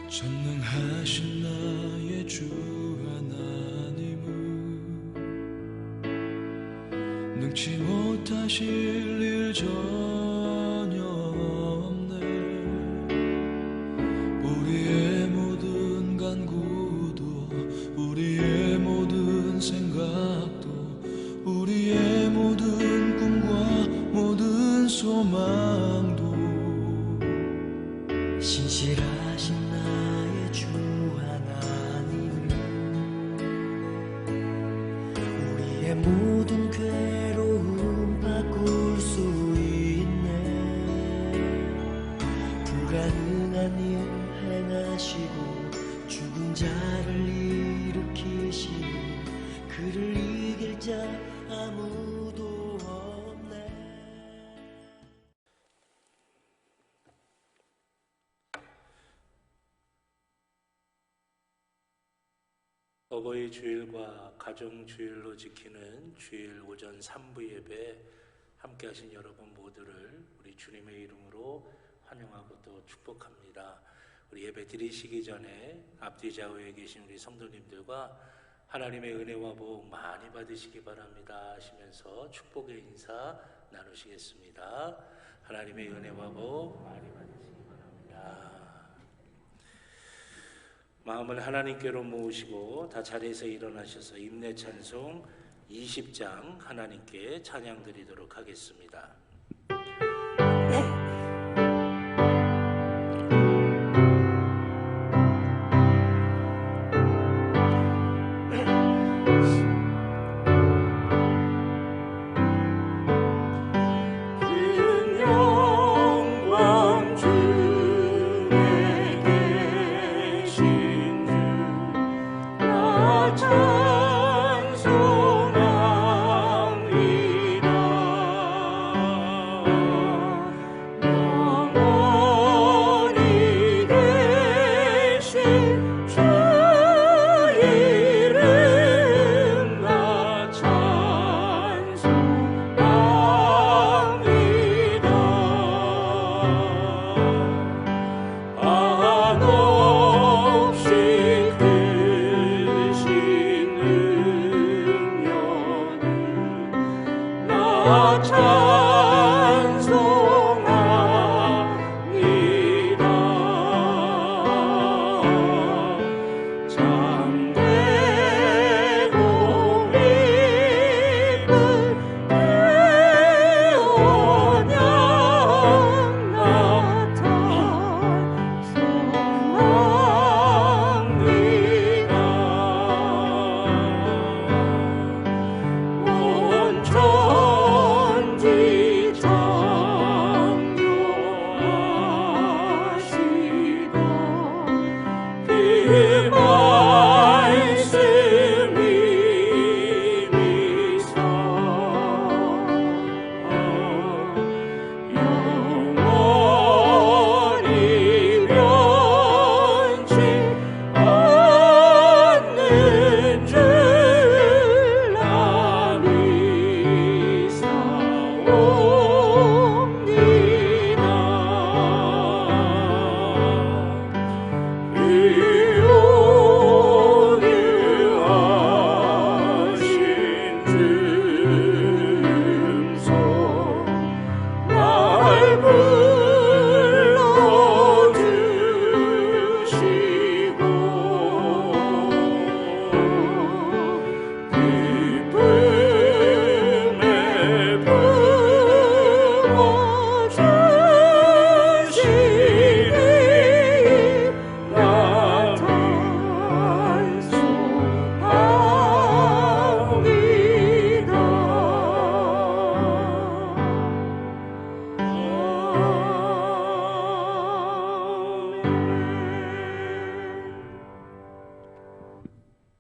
전능하신 나의 주 하나님은 능치 못하실 일 전혀 없네. 우리의 모든 간구도 우리의 모든 생각도 우리의 모든 꿈과 모든 소망도 신실하신 나의 주 하나님은 우리의 모든 괴로움 바꿀 수 있네. 불가능한 일 행하시고 죽은 자를 일으키시니 그를 이길 자 아무도 없네. 어버이 주일과 가정 주일로 지키는 주일 오전 3부 예배 함께 하신 여러분 모두를 우리 주님의 이름으로 환영하고 또 축복합니다. 우리 예배 드리시기 전에 앞뒤 좌우에 계신 우리 성도님들과 하나님의 은혜와 복 많이 받으시기 바랍니다 하시면서 축복의 인사 나누시겠습니다. 하나님의 은혜와 복 많이 받으시기 바랍니다. 마음을 하나님께로 모으시고 다 자리에서 일어나셔서 임내 찬송 20장 하나님께 찬양 드리도록 하겠습니다.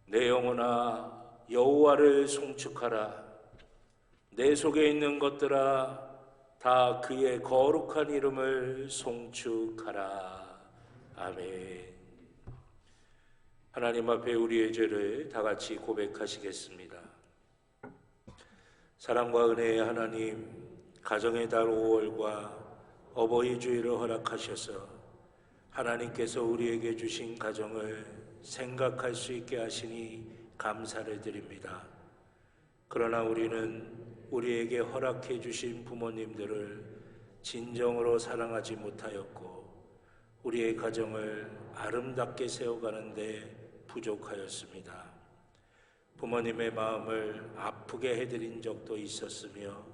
내 영혼아 여호와를 송축하라. 내 속에 있는 것들아 다 그의 거룩한 이름을 송축하라. 아멘. 하나님 앞에 우리의 죄를 다 같이 고백하시겠습니다. 사랑과 은혜의 하나님, 가정의 달 5월과 어버이 주일을 허락하셔서 하나님께서 우리에게 주신 가정을 생각할 수 있게 하시니 감사를 드립니다. 그러나 우리는 우리에게 허락해 주신 부모님들을 진정으로 사랑하지 못하였고 우리의 가정을 아름답게 세워가는데 부족하였습니다. 부모님의 마음을 아프게 해드린 적도 있었으며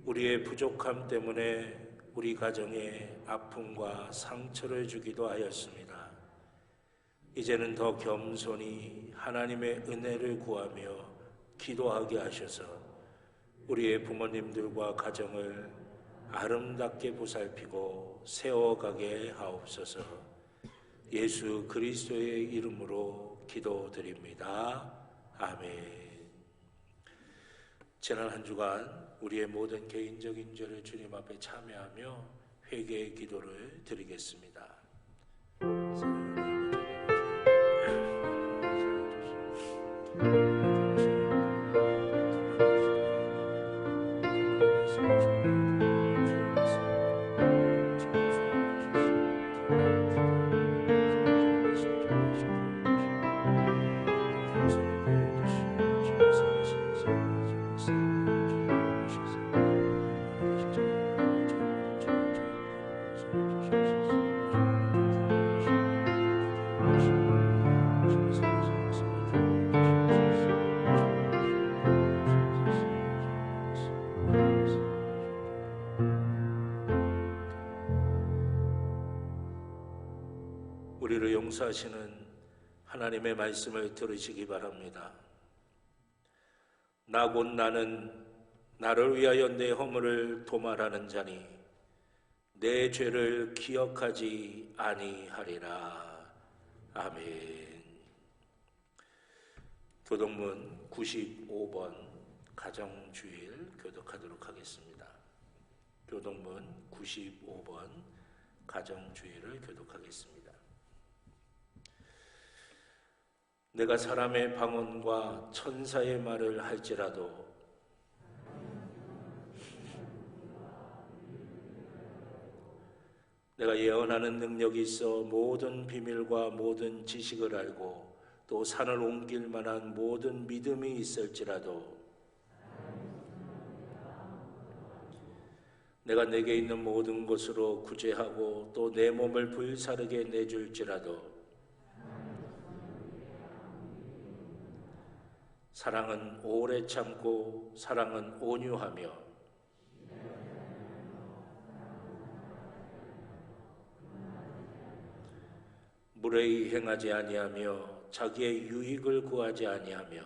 우리의 부족함 때문에 우리 가정에 아픔과 상처를 주기도 하였습니다. 이제는 더 겸손히 하나님의 은혜를 구하며 기도하게 하셔서 우리의 부모님들과 가정을 아름답게 보살피고 세워가게 하옵소서. 예수 그리스도의 이름으로 기도드립니다. 아멘. 지난 한 주간 우리의 모든 개인적인 죄를 주님 앞에 참여하며 회개의 기도를 드리겠습니다. 우리를 용서하시는 하나님의 말씀을 들으시기 바랍니다. 나 곧 나는 나를 위하여 내 허물을 도말하는 자니 내 죄를 기억하지 아니하리라. 아멘. 교동문 95번 가정주일 교독하도록 하겠습니다. 교동문 95번 가정주일을 교독하겠습니다. 내가 사람의 방언과 천사의 말을 할지라도 내가 예언하는 능력이 있어 모든 비밀과 모든 지식을 알고 또 산을 옮길 만한 모든 믿음이 있을지라도 내가 내게 있는 모든 것으로 구제하고 또 내 몸을 불사르게 내줄지라도 사랑은 오래 참고 사랑은 온유하며 무례히 행하지 아니하며 자기의 유익을 구하지 아니하며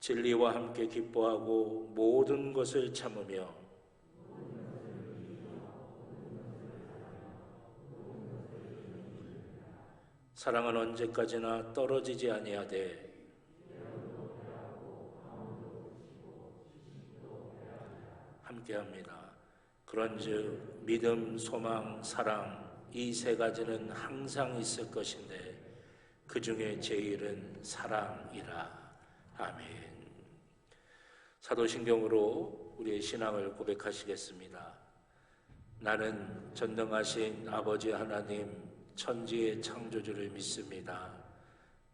진리와 함께 기뻐하고 모든 것을 참으며 사랑은 언제까지나 떨어지지 아니하되 함께합니다. 그런즉 믿음, 소망, 사랑 이 세 가지는 항상 있을 것인데 그 중에 제일은 사랑이라. 아멘. 사도신경으로 우리의 신앙을 고백하시겠습니다. 나는 전능하신 아버지 하나님 천지의 창조주를 믿습니다.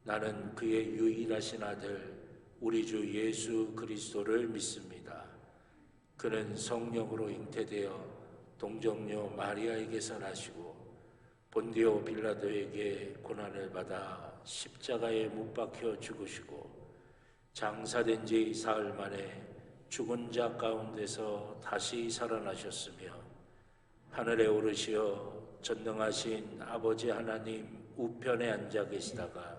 나는 그의 유일하신 아들 우리 주 예수 그리스도를 믿습니다. 그는 성령으로 잉태되어 동정녀 마리아에게서 나시고 본디오 빌라도에게 고난을 받아 십자가에 못 박혀 죽으시고 장사된 지 사흘 만에 죽은 자 가운데서 다시 살아나셨으며 하늘에 오르시어 전능하신 아버지 하나님 우편에 앉아 계시다가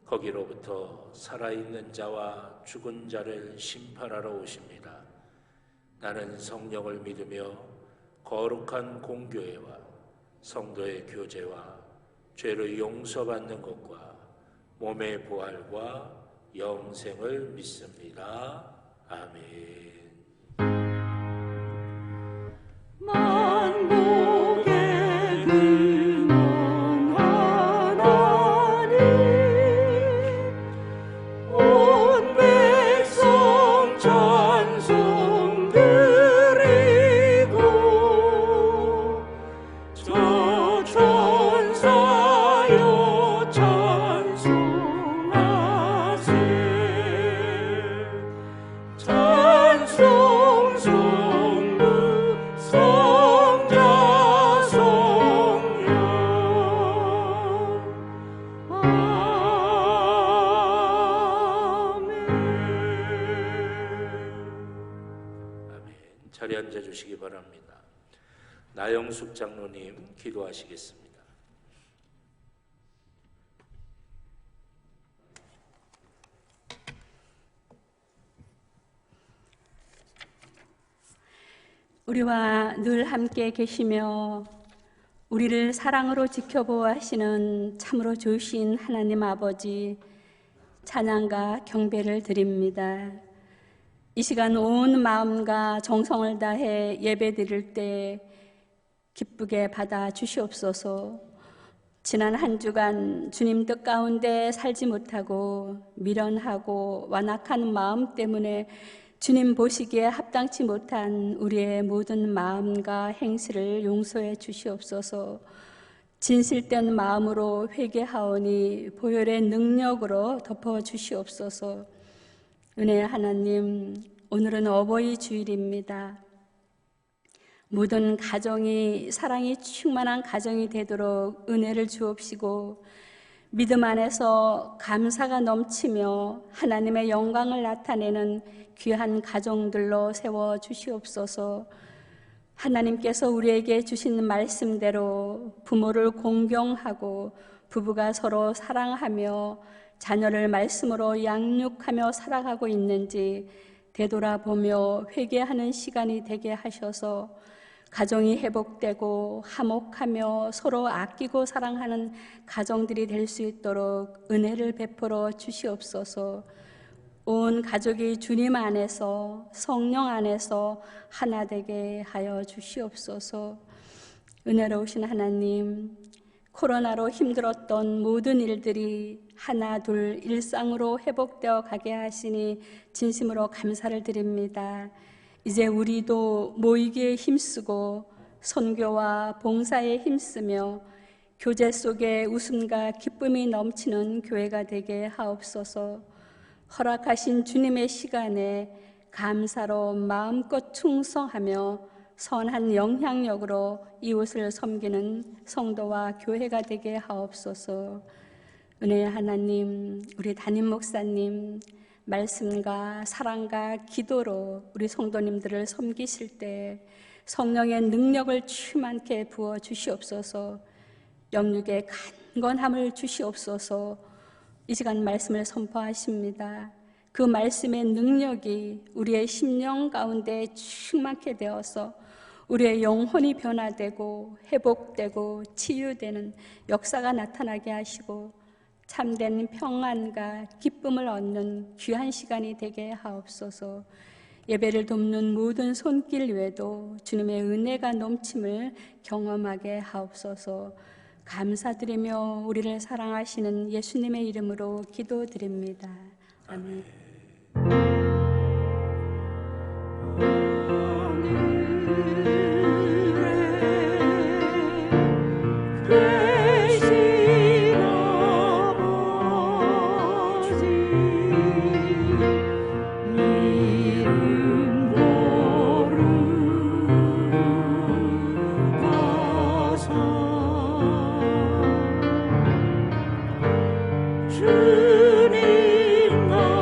거기로부터 살아있는 자와 죽은 자를 심판하러 오십니다. 나는 성령을 믿으며 거룩한 공교회와 성도의 교제와 죄를 용서받는 것과 몸의 부활과 영생을 믿습니다. 아멘. 만복의 근원 하나님 온 백성 전 자리에 앉아 주시기 바랍니다. 나영숙 장로님 기도하시겠습니다. 우리와 늘 함께 계시며 우리를 사랑으로 지켜보아하시는 참으로 좋으신 하나님 아버지, 찬양과 경배를 드립니다. 이 시간 온 마음과 정성을 다해 예배드릴 때 기쁘게 받아 주시옵소서. 지난 한 주간 주님 뜻 가운데 살지 못하고 미련하고 완악한 마음 때문에 주님 보시기에 합당치 못한 우리의 모든 마음과 행실을 용서해 주시옵소서. 진실된 마음으로 회개하오니 보혈의 능력으로 덮어 주시옵소서. 은혜의 하나님, 오늘은 어버이 주일입니다. 모든 가정이 사랑이 충만한 가정이 되도록 은혜를 주옵시고 믿음 안에서 감사가 넘치며 하나님의 영광을 나타내는 귀한 가정들로 세워 주시옵소서. 하나님께서 우리에게 주신 말씀대로 부모를 공경하고 부부가 서로 사랑하며 자녀를 말씀으로 양육하며 살아가고 있는지 되돌아보며 회개하는 시간이 되게 하셔서 가정이 회복되고 화목하며 서로 아끼고 사랑하는 가정들이 될 수 있도록 은혜를 베풀어 주시옵소서. 온 가족이 주님 안에서 성령 안에서 하나 되게 하여 주시옵소서. 은혜로우신 하나님, 코로나로 힘들었던 모든 일들이 하나 둘 일상으로 회복되어 가게 하시니 진심으로 감사를 드립니다. 이제 우리도 모이기에 힘쓰고 선교와 봉사에 힘쓰며 교제 속에 웃음과 기쁨이 넘치는 교회가 되게 하옵소서. 허락하신 주님의 시간에 감사로 마음껏 충성하며 선한 영향력으로 이웃을 섬기는 성도와 교회가 되게 하옵소서. 은혜의 하나님, 우리 담임 목사님 말씀과 사랑과 기도로 우리 성도님들을 섬기실 때 성령의 능력을 충만케 부어 주시옵소서. 영육의 강건함을 주시옵소서. 이 시간 말씀을 선포하십니다. 그 말씀의 능력이 우리의 심령 가운데 충만케 되어서 우리의 영혼이 변화되고 회복되고 치유되는 역사가 나타나게 하시고 참된 평안과 기쁨을 얻는 귀한 시간이 되게 하옵소서. 예배를 돕는 모든 손길 외에도 주님의 은혜가 넘침을 경험하게 하옵소서. 감사드리며 우리를 사랑하시는 예수님의 이름으로 기도드립니다. 아멘. 주의 영광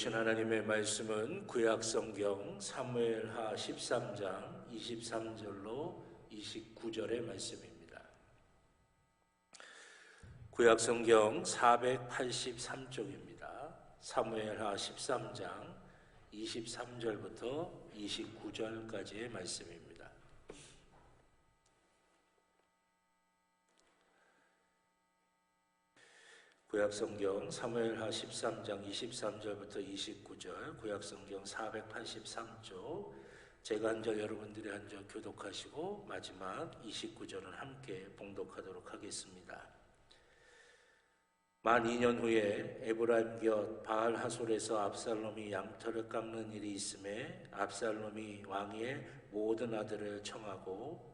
주신 하나님의 말씀은 구약성경 사무엘하 13장 23절로 29절의 말씀입니다. 구약성경 483쪽입니다. 사무엘하 13장 23절부터 29절까지의 말씀입니다. 구약성경 사무엘하 13장 23절부터 29절, 구약성경 483쪽, 제가 한 절 여러분들이 한 절 교독하시고 마지막 29절은 함께 봉독하도록 하겠습니다. 만 2년 후에 에브라임 곁 바알 하솔에서 압살롬이 양털을 깎는 일이 있음에 압살롬이 왕의 모든 아들을 청하고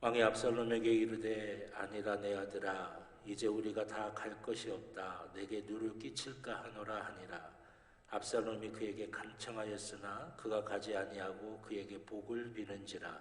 왕이 압살롬에게 이르되 아니라 내 아들아 이제 우리가 다 갈 것이 없다 내게 누를 끼칠까 하노라 하니라. 압살롬이 그에게 간청하였으나 그가 가지 아니하고 그에게 복을 비는지라.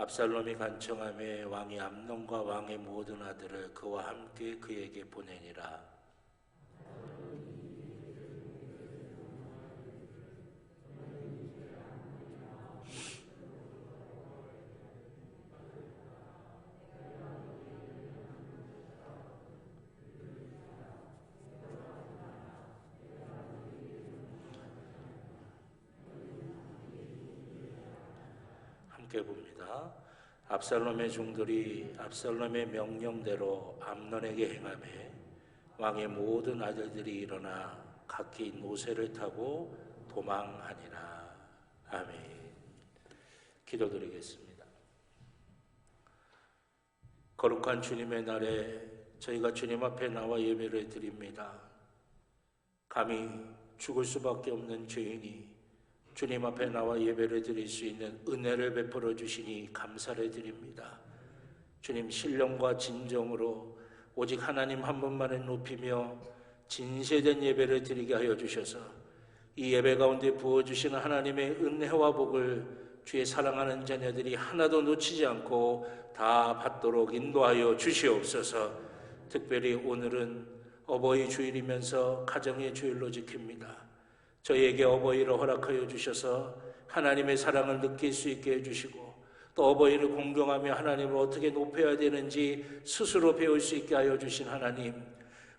압살롬이 간청하며 왕이 암논과 왕의 모든 아들을 그와 함께 그에게 보내니라. 함께 봅니다. 압살롬의 종들이 압살롬의 명령대로 암논에게 행하며 왕의 모든 아들들이 일어나 각기 노새를 타고 도망하니라. 아멘. 기도드리겠습니다. 거룩한 주님의 날에 저희가 주님 앞에 나와 예배를 드립니다. 감히 죽을 수밖에 없는 죄인이 주님 앞에 나와 예배를 드릴 수 있는 은혜를 베풀어 주시니 감사를 드립니다. 주님, 신령과 진정으로 오직 하나님 한 분만을 높이며 진실된 예배를 드리게 하여 주셔서 이 예배 가운데 부어주시는 하나님의 은혜와 복을 주의 사랑하는 자녀들이 하나도 놓치지 않고 다 받도록 인도하여 주시옵소서. 특별히 오늘은 어버이 주일이면서 가정의 주일로 지킵니다. 저희에게 어버이를 허락하여 주셔서 하나님의 사랑을 느낄 수 있게 해주시고 또 어버이를 공경하며 하나님을 어떻게 높여야 되는지 스스로 배울 수 있게 하여 주신 하나님,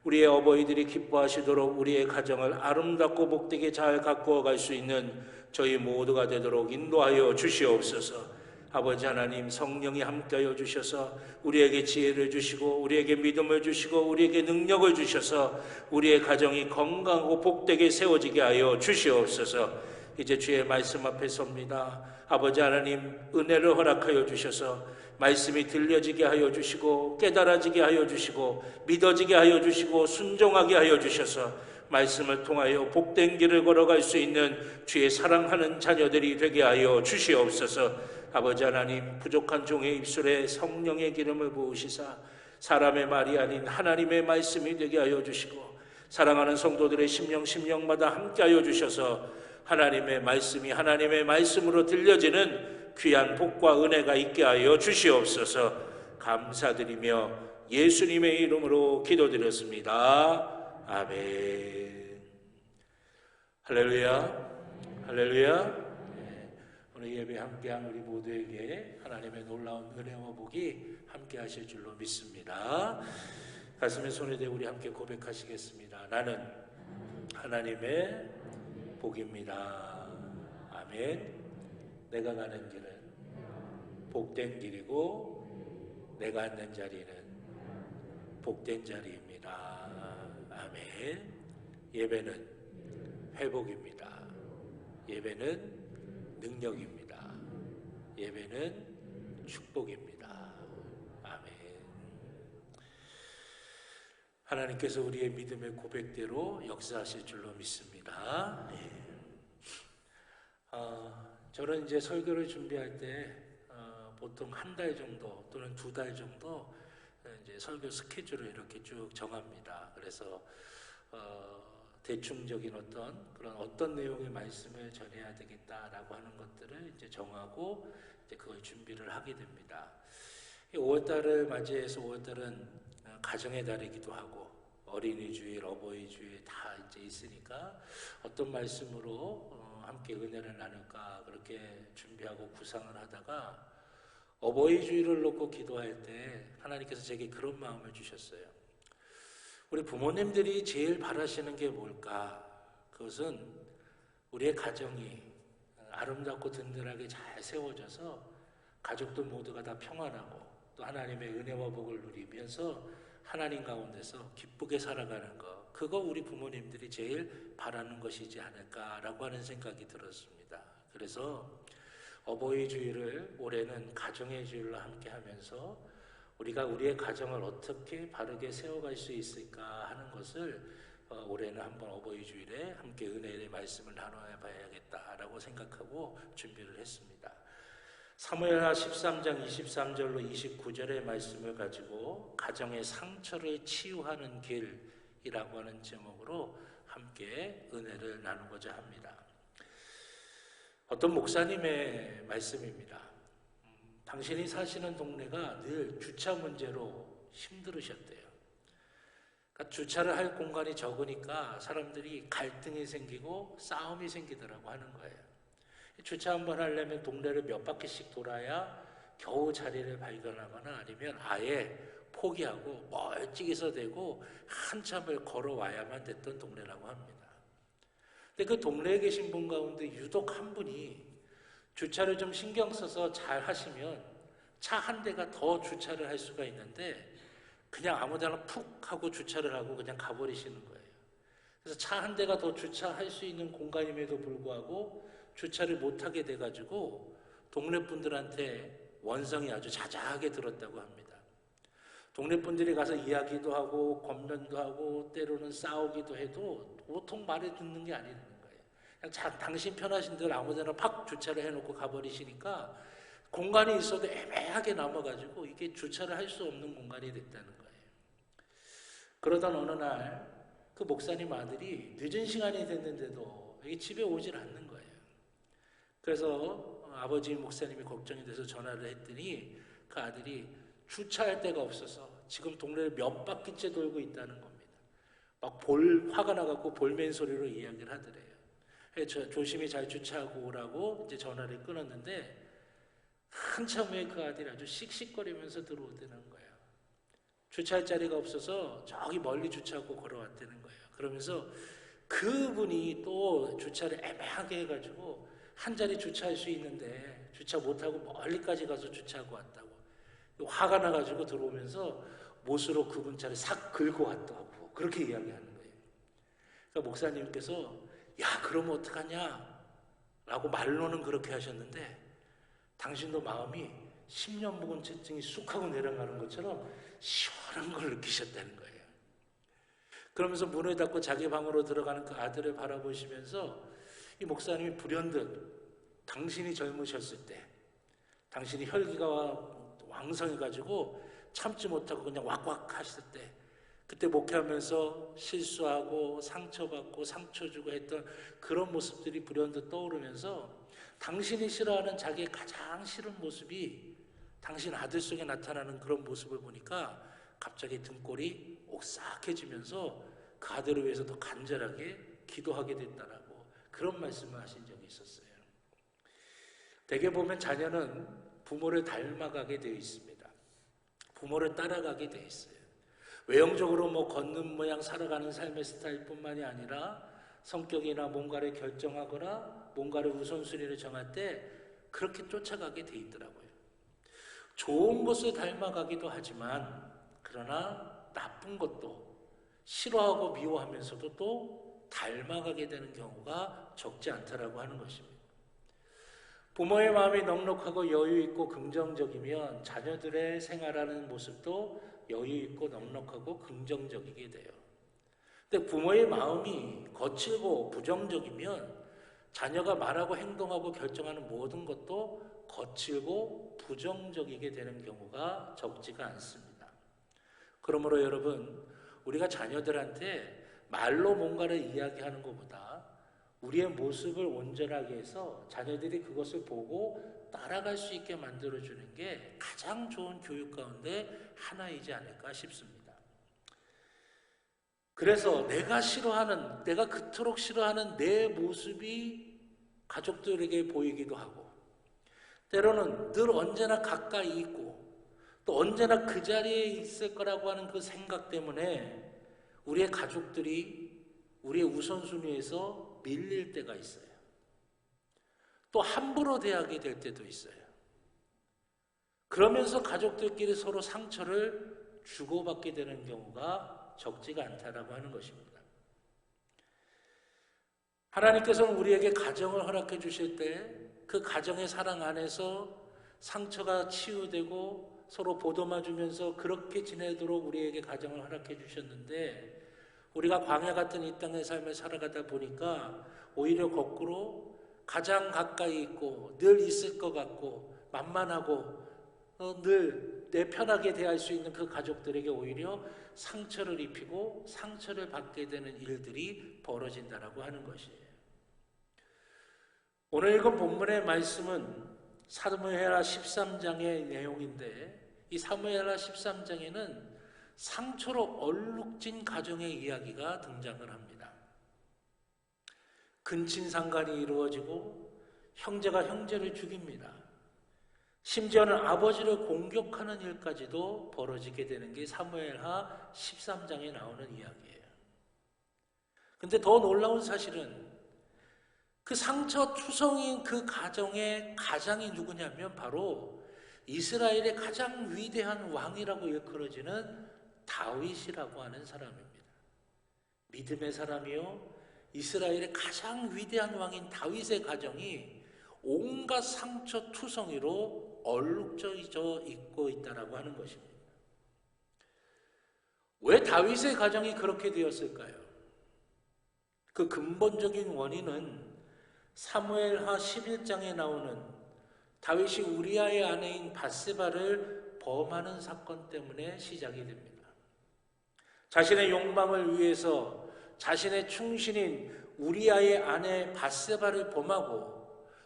우리의 어버이들이 기뻐하시도록 우리의 가정을 아름답고 복되게 잘 가꾸어 갈 수 있는 저희 모두가 되도록 인도하여 주시옵소서. 아버지 하나님, 성령이 함께하여 주셔서 우리에게 지혜를 주시고 우리에게 믿음을 주시고 우리에게 능력을 주셔서 우리의 가정이 건강하고 복되게 세워지게 하여 주시옵소서. 이제 주의 말씀 앞에 섭니다. 아버지 하나님, 은혜를 허락하여 주셔서 말씀이 들려지게 하여 주시고 깨달아지게 하여 주시고 믿어지게 하여 주시고 순종하게 하여 주셔서 말씀을 통하여 복된 길을 걸어갈 수 있는 주의 사랑하는 자녀들이 되게 하여 주시옵소서. 아버지 하나님, 부족한 종의 입술에 성령의 기름을 부으시사 사람의 말이 아닌 하나님의 말씀이 되게 하여 주시고 사랑하는 성도들의 심령마다 함께하여 주셔서 하나님의 말씀이 하나님의 말씀으로 들려지는 귀한 복과 은혜가 있게 하여 주시옵소서. 감사드리며 예수님의 이름으로 기도드렸습니다. 아멘. 할렐루야, 할렐루야. 오늘 예배 함께한 우리 모두에게 하나님의 놀라운 은혜와 복이 함께 하실 줄로 믿습니다. 가슴에 손을 대고 우리 함께 고백하시겠습니다. 나는 하나님의 복입니다. 아멘. 내가 가는 길은 복된 길이고 내가 앉는 자리는 복된 자리입니다. 아멘. 예배는 회복입니다. 예배는 능력입니다. 예배는 축복입니다. 아멘. 하나님께서 우리의 믿음의 고백대로 역사하실 줄로 믿습니다. 저는 이제 설교를 준비할 때 보통 한 달 정도 또는 2달 정도 이제 설교 스케줄을 이렇게 쭉 정합니다. 그래서 대충적인 어떤 내용의 말씀을 전해야 되겠다라고 하는 것들을 이제 정하고 이제 그걸 준비를 하게 됩니다. 5월달을 맞이해서 5월달은 가정의 달이기도 하고 어린이 주일, 어버이 주일 다 이제 있으니까 어떤 말씀으로 함께 은혜를 나눌까 그렇게 준비하고 구상을 하다가 어버이 주일을 놓고 기도할 때 하나님께서 제게 그런 마음을 주셨어요. 우리 부모님들이 제일 바라시는 게 뭘까? 그것은 우리의 가정이 아름답고 든든하게 잘 세워져서 가족들 모두가 다 평안하고 또 하나님의 은혜와 복을 누리면서 하나님 가운데서 기쁘게 살아가는 것, 그거 우리 부모님들이 제일 바라는 것이지 않을까라고 하는 생각이 들었습니다. 그래서 어버이 주일을 올해는 가정의 주일로 함께 하면서 우리가 우리의 가정을 어떻게 바르게 세워갈 수 있을까 하는 것을 올해는 한번 어버이 주일에 함께 은혜의 말씀을 나눠 봐야겠다라고 생각하고 준비를 했습니다. 사무엘하 13장 23절로 29절의 말씀을 가지고 가정의 상처를 치유하는 길이라고 하는 제목으로 함께 은혜를 나누고자 합니다. 어떤 목사님의 말씀입니다. 당신이 사시는 동네가 늘 주차 문제로 힘들으셨대요. 그러니까 주차를 할 공간이 적으니까 사람들이 갈등이 생기고 싸움이 생기더라고 하는 거예요. 주차 한번 하려면 동네를 몇 바퀴씩 돌아야 겨우 자리를 발견하거나 아니면 아예 포기하고 멀찍이서 대고 한참을 걸어와야만 됐던 동네라고 합니다. 근데 그 동네에 계신 분 가운데 유독 한 분이 주차를 좀 신경 써서 잘 하시면 차 한 대가 더 주차를 할 수가 있는데 그냥 아무데나 푹 하고 주차를 하고 그냥 가버리시는 거예요. 그래서 차 한 대가 더 주차할 수 있는 공간임에도 불구하고 주차를 못하게 돼가지고 동네 분들한테 원성이 아주 자자하게 들었다고 합니다. 동네 분들이 가서 이야기도 하고 권면도 하고 때로는 싸우기도 해도 보통 말을 듣는 게 아니라는 거예요. 그냥 당신 편하신 대로 아무데나 팍 주차를 해놓고 가버리시니까 공간이 있어도 애매하게 남아가지고 이게 주차를 할 수 없는 공간이 됐다는 거예요. 그러던 어느 날 그 목사님 아들이 늦은 시간이 됐는데도 이게 집에 오질 않는 거예요. 그래서 아버지 목사님이 걱정이 돼서 전화를 했더니 그 아들이 주차할 데가 없어서 지금 동네를 몇 바퀴째 돌고 있다는 겁니다. 막 화가 나갖고 볼멘 소리로 이야기를 하더래요. 조심히 잘 주차하고 오라고 이제 전화를 끊었는데 한참 후에 그 아들이 아주 씩씩거리면서 들어오더는 거예요. 주차할 자리가 없어서 저기 멀리 주차하고 걸어왔다는 거예요. 그러면서 그분이 또 주차를 애매하게 해가지고 한 자리 주차할 수 있는데 주차 못하고 멀리까지 가서 주차하고 왔다고. 화가 나가지고 들어오면서 못으로 그분 차를 싹 긁고 왔다고 그렇게 이야기하는 거예요. 그러니까 목사님께서 야 그러면 어떡하냐 라고 말로는 그렇게 하셨는데 당신도 마음이 10년 묵은 채증이 쑥 하고 내려가는 것처럼 시원한 걸 느끼셨다는 거예요. 그러면서 문을 닫고 자기 방으로 들어가는 그 아들을 바라보시면서 이 목사님이 불현듯 당신이 젊으셨을 때 당신이 혈기가 왕성해가지고 참지 못하고 그냥 왁왁 하실 때 그때 목회하면서 실수하고 상처받고 상처 주고 했던 그런 모습들이 불현듯 떠오르면서 당신이 싫어하는 자기의 가장 싫은 모습이 당신 아들 속에 나타나는 그런 모습을 보니까 갑자기 등골이 오싹해지면서 그 아들을 위해서 더 간절하게 기도하게 됐다라고 그런 말씀을 하신 적이 있었어요. 대개 보면 자녀는 부모를 닮아가게 되어 있습니다. 부모를 따라가게 되어 있어요. 외형적으로 뭐 걷는 모양 살아가는 삶의 스타일뿐만이 아니라 성격이나 뭔가를 결정하거나 뭔가를 우선순위를 정할 때 그렇게 쫓아가게 돼 있더라고요. 좋은 것을 닮아가기도 하지만 그러나 나쁜 것도 싫어하고 미워하면서도 또 닮아가게 되는 경우가 적지 않다라고 하는 것입니다. 부모의 마음이 넉넉하고 여유 있고 긍정적이면 자녀들의 생활하는 모습도 여유 있고 넉넉하고 긍정적이게 돼요. 근데 부모의 마음이 거칠고 부정적이면 자녀가 말하고 행동하고 결정하는 모든 것도 거칠고 부정적이게 되는 경우가 적지가 않습니다. 그러므로 여러분, 우리가 자녀들한테 말로 뭔가를 이야기하는 것보다 우리의 모습을 온전하게 해서 자녀들이 그것을 보고 따라갈 수 있게 만들어주는 게 가장 좋은 교육 가운데 하나이지 않을까 싶습니다. 그래서 내가 그토록 싫어하는 내 모습이 가족들에게 보이기도 하고, 때로는 늘 언제나 가까이 있고 또 언제나 그 자리에 있을 거라고 하는 그 생각 때문에 우리의 가족들이 우리의 우선순위에서 밀릴 때가 있어요. 또 함부로 대하게 될 때도 있어요. 그러면서 가족들끼리 서로 상처를 주고받게 되는 경우가 적지가 않다라고 하는 것입니다. 하나님께서는 우리에게 가정을 허락해 주실 때 그 가정의 사랑 안에서 상처가 치유되고 서로 보듬어주면서 그렇게 지내도록 우리에게 가정을 허락해 주셨는데, 우리가 광야 같은 이 땅의 삶을 살아가다 보니까 오히려 거꾸로 가장 가까이 있고 늘 있을 것 같고 만만하고 늘 내 편하게 대할 수 있는 그 가족들에게 오히려 상처를 입히고 상처를 받게 되는 일들이 벌어진다라고 하는 것이에요. 오늘 읽은 본문의 말씀은 사무엘하 13장의 내용인데, 이 사무엘하 13장에는 상처로 얼룩진 가정의 이야기가 등장을 합니다. 근친상간이 이루어지고 형제가 형제를 죽입니다. 심지어는 아버지를 공격하는 일까지도 벌어지게 되는 게 사무엘하 13장에 나오는 이야기예요. 근데 더 놀라운 사실은 그 상처투성인 그 가정의 가장이 누구냐면 바로 이스라엘의 가장 위대한 왕이라고 일컬어지는 다윗이라고 하는 사람입니다. 믿음의 사람이요, 이스라엘의 가장 위대한 왕인 다윗의 가정이 온갖 상처투성이로 얼룩져 있고 있다라고 하는 것입니다. 왜 다윗의 가정이 그렇게 되었을까요? 그 근본적인 원인은 사무엘하 11장에 나오는 다윗이 우리아의 아내인 밧세바를 범하는 사건 때문에 시작이 됩니다. 자신의 욕망을 위해서 자신의 충신인 우리아의 아내 밧세바를 범하고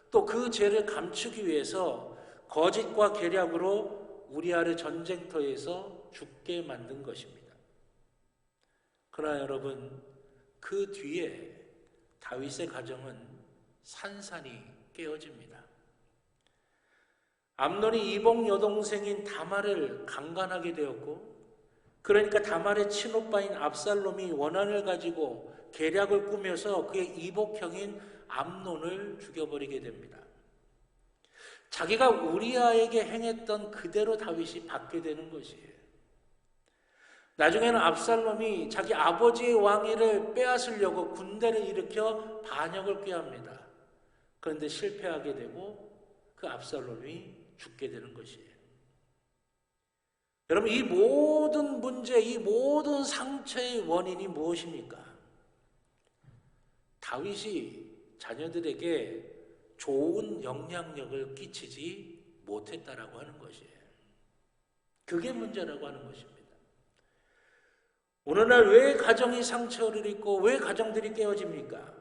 또 그 죄를 감추기 위해서 거짓과 계략으로 우리아를 전쟁터에서 죽게 만든 것입니다. 그러나 여러분, 그 뒤에 다윗의 가정은 산산이 깨어집니다. 암논이 이복 여동생인 다말을 강간하게 되었고, 그러니까 다말의 친오빠인 압살롬이 원한을 가지고 계략을 꾸며서 그의 이복형인 암논을 죽여버리게 됩니다. 자기가 우리아에게 행했던 그대로 다윗이 받게 되는 것이에요. 나중에는 압살롬이 자기 아버지의 왕위를 빼앗으려고 군대를 일으켜 반역을 꾀합니다. 그런데 실패하게 되고 그 압살롬이 죽게 되는 것이에요. 여러분, 이 모든 문제, 이 모든 상처의 원인이 무엇입니까? 다윗이 자녀들에게 좋은 영향력을 끼치지 못했다라고 하는 것이에요. 그게 문제라고 하는 것입니다. 오늘날 왜 가정이 상처를 입고 왜 가정들이 깨어집니까?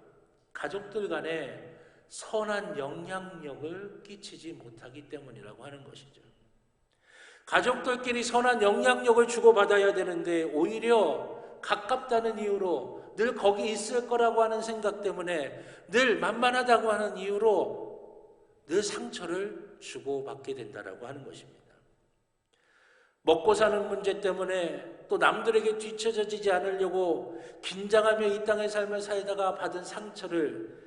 가족들 간에 선한 영향력을 끼치지 못하기 때문이라고 하는 것이죠. 가족들끼리 선한 영향력을 주고받아야 되는데 오히려 가깝다는 이유로 늘 거기 있을 거라고 하는 생각 때문에 늘 만만하다고 하는 이유로 늘 상처를 주고받게 된다라고 하는 것입니다. 먹고 사는 문제 때문에 또 남들에게 뒤처지지 않으려고 긴장하며 이 땅의 삶을 살다가 받은 상처를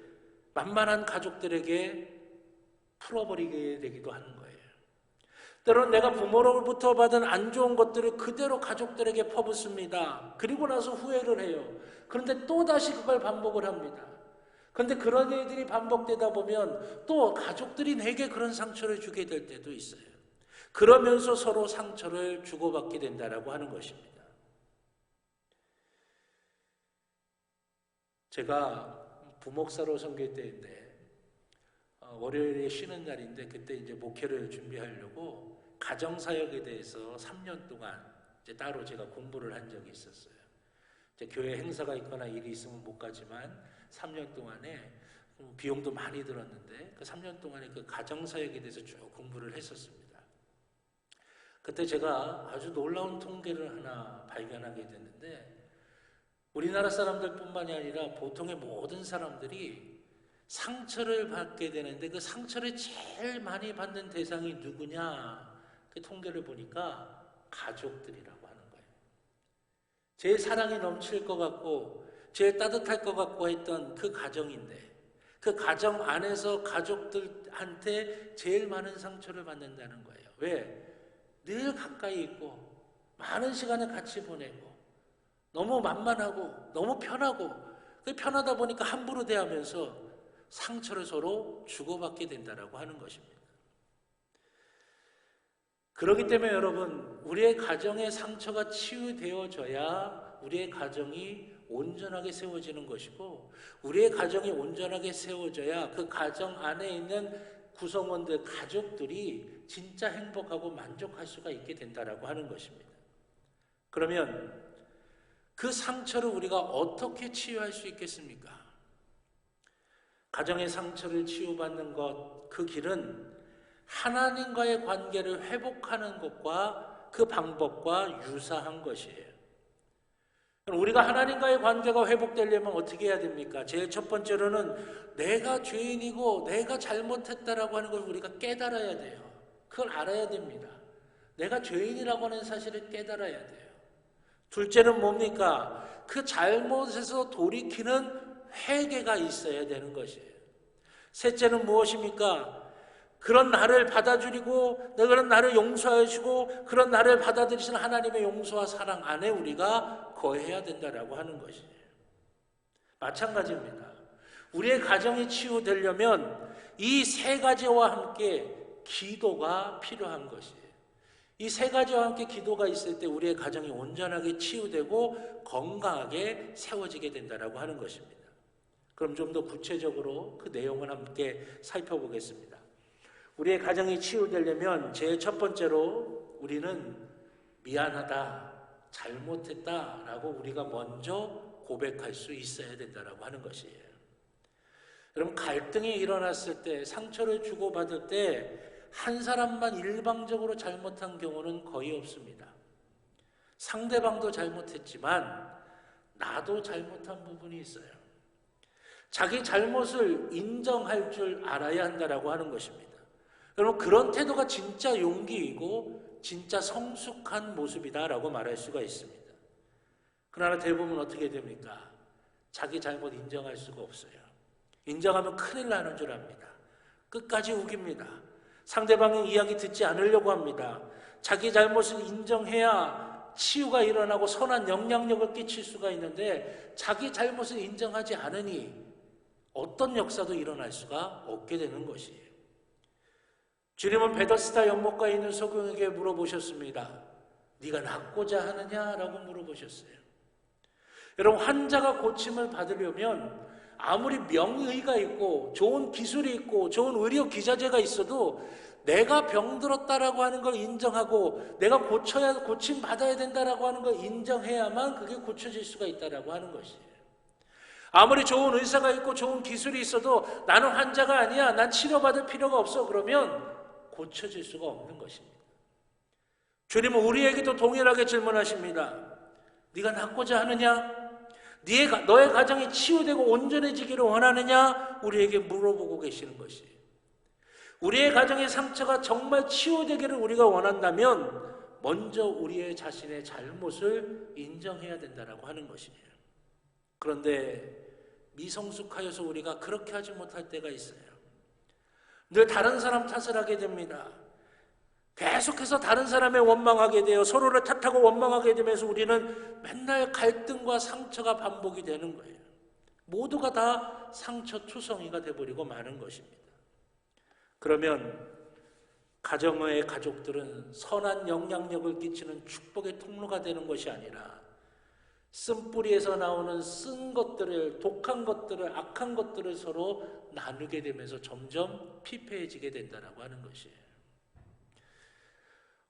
만만한 가족들에게 풀어버리게 되기도 하는 거예요. 때로는 내가 부모로부터 받은 안 좋은 것들을 그대로 가족들에게 퍼붓습니다. 그리고 나서 후회를 해요. 그런데 또다시 그걸 반복을 합니다. 그런데 그런 일들이 반복되다 보면 또 가족들이 내게 그런 상처를 주게 될 때도 있어요. 그러면서 서로 상처를 주고받게 된다라고 하는 것입니다. 제가 부목사로 섬길 때인데 월요일에 쉬는 날인데 그때 이제 목회를 준비하려고 가정사역에 대해서 3년 동안 이제 따로 제가 공부를 한 적이 있었어요. 이제 교회 행사가 있거나 일이 있으면 못 가지만 3년 동안에 비용도 많이 들었는데 그 3년 동안에 그 가정사역에 대해서 쭉 공부를 했었습니다. 그때 제가 아주 놀라운 통계를 하나 발견하게 됐는데 우리나라 사람들뿐만이 아니라 보통의 모든 사람들이 상처를 받게 되는데 그 상처를 제일 많이 받는 대상이 누구냐? 그 통계를 보니까 가족들이라고 하는 거예요. 제일 사랑이 넘칠 것 같고 제일 따뜻할 것 같고 했던 그 가정인데 그 가정 안에서 가족들한테 제일 많은 상처를 받는다는 거예요. 왜? 늘 가까이 있고 많은 시간을 같이 보내고 너무 만만하고 너무 편하고 그 편하다 보니까 함부로 대하면서 상처를 서로 주고받게 된다라고 하는 것입니다. 그렇기 때문에 여러분, 우리의 가정의 상처가 치유되어져야 우리의 가정이 온전하게 세워지는 것이고 우리의 가정이 온전하게 세워져야 그 가정 안에 있는 구성원들, 가족들이 진짜 행복하고 만족할 수가 있게 된다라고 하는 것입니다. 그러면 그 상처를 우리가 어떻게 치유할 수 있겠습니까? 가정의 상처를 치유받는 것, 그 길은 하나님과의 관계를 회복하는 것과 그 방법과 유사한 것이에요. 우리가 하나님과의 관계가 회복되려면 어떻게 해야 됩니까? 제일 첫 번째로는 내가 죄인이고 내가 잘못했다라고 하는 걸 우리가 깨달아야 돼요. 그걸 알아야 됩니다. 내가 죄인이라고 하는 사실을 깨달아야 돼요. 둘째는 뭡니까? 그 잘못에서 돌이키는 회개가 있어야 되는 것이에요. 셋째는 무엇입니까? 그런 나를 받아주리고 그런 나를 용서하시고 그런 나를 받아들이시는 하나님의 용서와 사랑 안에 우리가 거해야 된다라고 하는 것이에요. 마찬가지입니다. 우리의 가정이 치유되려면 이 세 가지와 함께 기도가 필요한 것이에요. 이 세 가지와 함께 기도가 있을 때 우리의 가정이 온전하게 치유되고 건강하게 세워지게 된다라고 하는 것입니다. 그럼 좀 더 구체적으로 그 내용을 함께 살펴보겠습니다. 우리의 가정이 치유되려면 제일 첫 번째로 우리는 미안하다, 잘못했다라고 우리가 먼저 고백할 수 있어야 된다라고 하는 것이에요. 여러분, 갈등이 일어났을 때, 상처를 주고받을 때 한 사람만 일방적으로 잘못한 경우는 거의 없습니다. 상대방도 잘못했지만 나도 잘못한 부분이 있어요. 자기 잘못을 인정할 줄 알아야 한다라고 하는 것입니다. 여러분, 그런 태도가 진짜 용기이고 진짜 성숙한 모습이다라고 말할 수가 있습니다. 그러나 대부분 어떻게 됩니까? 자기 잘못 인정할 수가 없어요. 인정하면 큰일 나는 줄 압니다. 끝까지 우깁니다. 상대방의 이야기 듣지 않으려고 합니다. 자기 잘못을 인정해야 치유가 일어나고 선한 영향력을 끼칠 수가 있는데 자기 잘못을 인정하지 않으니 어떤 역사도 일어날 수가 없게 되는 것이에요. 주님은 베더스다 연못가에 있는 소경에게 물어보셨습니다. 네가 낫고자 하느냐라고 물어보셨어요. 여러분, 환자가 고침을 받으려면 아무리 명의가 있고 좋은 기술이 있고 좋은 의료 기자재가 있어도 내가 병들었다라고 하는 걸 인정하고 내가 고침 받아야 된다라고 하는 걸 인정해야만 그게 고쳐질 수가 있다라고 하는 것이에요. 아무리 좋은 의사가 있고 좋은 기술이 있어도 나는 환자가 아니야, 난 치료받을 필요가 없어, 그러면 고쳐질 수가 없는 것입니다. 주님은 우리에게도 동일하게 질문하십니다. 네가 낫고자 하느냐? 너의 가정이 치유되고 온전해지기를 원하느냐? 우리에게 물어보고 계시는 것이에요. 우리의 가정의 상처가 정말 치유되기를 우리가 원한다면 먼저 우리의 자신의 잘못을 인정해야 된다라고 하는 것이에요. 그런데 미성숙하여서 우리가 그렇게 하지 못할 때가 있어요. 늘 다른 사람 탓을 하게 됩니다. 계속해서 다른 사람에 원망하게 돼요. 서로를 탓하고 원망하게 되면서 우리는 맨날 갈등과 상처가 반복이 되는 거예요. 모두가 다 상처투성이가 돼버리고 마는 것입니다. 그러면 가정의 가족들은 선한 영향력을 끼치는 축복의 통로가 되는 것이 아니라 쓴뿌리에서 나오는 쓴 것들을, 독한 것들을, 악한 것들을 서로 나누게 되면서 점점 피폐해지게 된다고 하는 것이에요.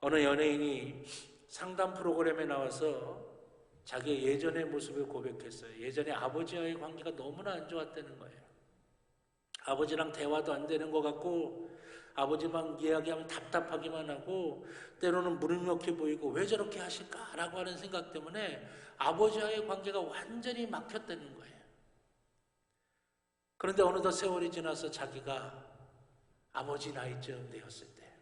어느 연예인이 상담 프로그램에 나와서 자기의 예전의 모습을 고백했어요. 예전에 아버지와의 관계가 너무나 안 좋았다는 거예요. 아버지랑 대화도 안 되는 것 같고, 아버지만 이야기하면 답답하기만 하고, 때로는 무능력해 보이고 왜 저렇게 하실까라고 하는 생각 때문에 아버지와의 관계가 완전히 막혔다는 거예요. 그런데 어느덧 세월이 지나서 자기가 아버지 나이쯤 되었을 때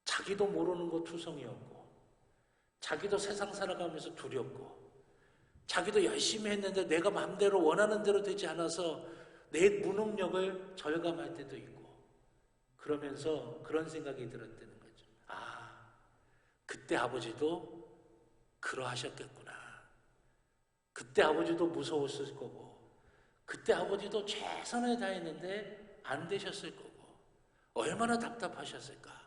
자기도 모르는 거 투성이었고, 자기도 세상 살아가면서 두렵고, 자기도 열심히 했는데 내가 마음대로 원하는 대로 되지 않아서 내 무능력을 절감할 때도 있고, 그러면서 그런 생각이 들었다는 거죠. 아, 그때 아버지도 그러하셨겠구나. 그때 아버지도 무서웠을 거고, 그때 아버지도 최선을 다했는데 안 되셨을 거고, 얼마나 답답하셨을까.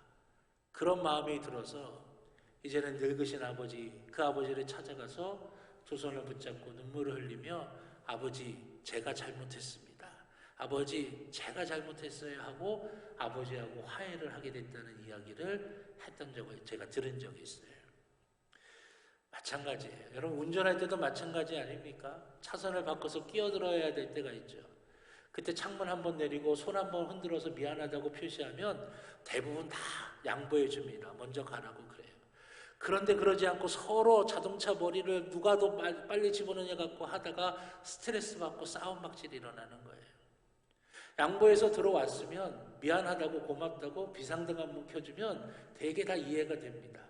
그런 마음이 들어서 이제는 늙으신 아버지, 그 아버지를 찾아가서 두 손을 붙잡고 눈물을 흘리며 아버지, 제가 잘못했습니다. 아버지, 제가 잘못했어요 하고 아버지하고 화해를 하게 됐다는 이야기를 했던 적을 제가 들은 적이 있어요. 마찬가지예요. 여러분, 운전할 때도 마찬가지 아닙니까? 차선을 바꿔서 끼어들어야 될 때가 있죠. 그때 창문 한번 내리고 손 한번 흔들어서 미안하다고 표시하면 대부분 다 양보해 줍니다. 먼저 가라고 그래요. 그런데 그러지 않고 서로 자동차 머리를 누가 더 빨리 집어넣냐 갖고 하다가 스트레스 받고 싸움 막질이 일어나는 거예요. 양보해서 들어왔으면 미안하다고 고맙다고 비상등 한번 켜주면 되게 다 이해가 됩니다.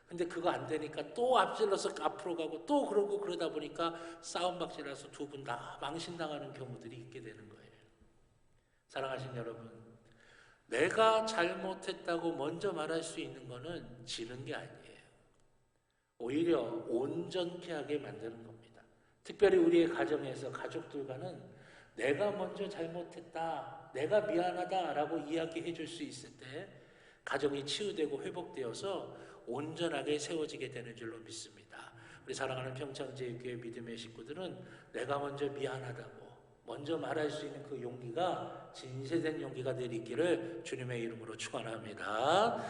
근데 그거 안 되니까 또 앞질러서 앞으로 가고 또 그러고 그러다 보니까 싸움 박질나서 두 분 다 망신당하는 경우들이 있게 되는 거예요. 사랑하신 여러분, 내가 잘못했다고 먼저 말할 수 있는 거는 지는 게 아니에요. 오히려 온전케 하게 만드는 겁니다. 특별히 우리의 가정에서 가족들과는 내가 먼저 잘못했다, 내가 미안하다라고 이야기해 줄 수 있을 때 가정이 치유되고 회복되어서 온전하게 세워지게 되는 줄로 믿습니다. 우리 사랑하는 평창제일교회 믿음의 식구들은 내가 먼저 미안하다고 먼저 말할 수 있는 그 용기가 진실된 용기가 늘 있기를 주님의 이름으로 축원합니다.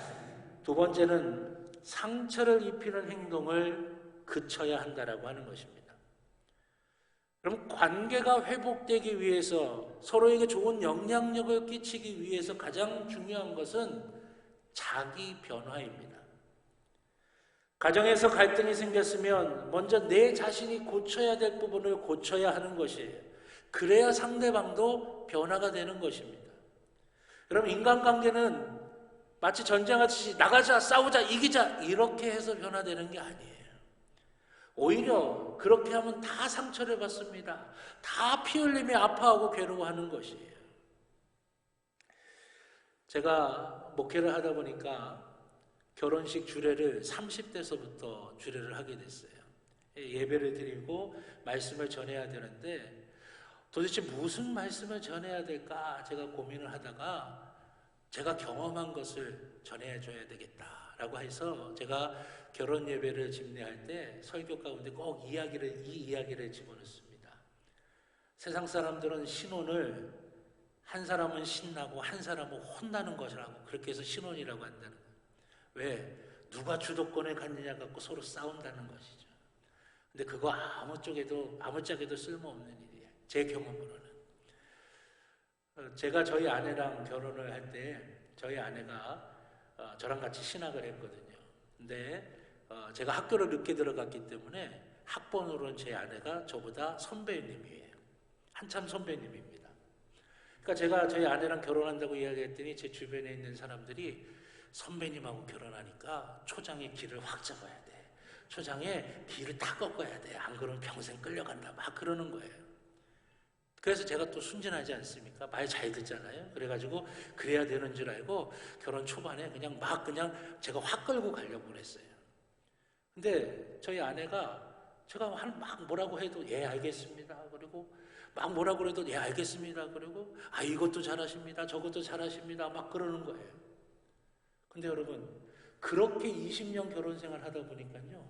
두 번째는 상처를 입히는 행동을 그쳐야 한다라고 하는 것입니다. 그럼 관계가 회복되기 위해서, 서로에게 좋은 영향력을 끼치기 위해서 가장 중요한 것은 자기 변화입니다. 가정에서 갈등이 생겼으면 먼저 내 자신이 고쳐야 될 부분을 고쳐야 하는 것이에요. 그래야 상대방도 변화가 되는 것입니다. 여러분, 인간관계는 마치 전쟁하듯이 나가자, 싸우자, 이기자 이렇게 해서 변화되는 게 아니에요. 오히려 그렇게 하면 다 상처를 받습니다. 다 피 흘리며 아파하고 괴로워하는 것이에요. 제가 목회를 하다 보니까 결혼식 주례를 30대서부터 주례를 하게 됐어요. 예배를 드리고 말씀을 전해야 되는데 도대체 무슨 말씀을 전해야 될까 제가 고민을 하다가 제가 경험한 것을 전해줘야 되겠다라고 해서 제가 결혼 예배를 집례할 때 설교 가운데 꼭 이 이야기를 집어넣습니다. 세상 사람들은 신혼을 한 사람은 신나고 한 사람은 혼나는 것이라고 그렇게 해서 신혼이라고 한다는 거예요. 왜? 누가 주도권을 갖느냐 갖고 서로 싸운다는 것이죠. 근데 그거 아무짝에도 쓸모없는 일이에요. 제 경험으로는. 제가 저희 아내랑 결혼을 할 때 저희 아내가 저랑 같이 신학을 했거든요. 근데 제가 학교를 늦게 들어갔기 때문에 학번으로는 제 아내가 저보다 선배님이에요. 한참 선배님입니다. 그러니까 제가 저희 아내랑 결혼한다고 이야기했더니 제 주변에 있는 사람들이 선배님하고 결혼하니까 초장의 길을 확 잡아야 돼. 초장에 길을 다 꺾어야 돼. 안 그러면 평생 끌려간다. 막 그러는 거예요. 그래서 제가 또 순진하지 않습니까? 말 잘 듣잖아요. 그래가지고 그래야 되는 줄 알고 결혼 초반에 그냥 제가 확 끌고 가려고 그랬어요. 근데 저희 아내가 제가 막 뭐라고 해도 예 알겠습니다. 그리고 막 뭐라고 해도 예 알겠습니다. 그리고 이것도 잘하십니다. 저것도 잘하십니다. 막 그러는 거예요. 근데 여러분, 그렇게 20년 결혼 생활 하다 보니까요,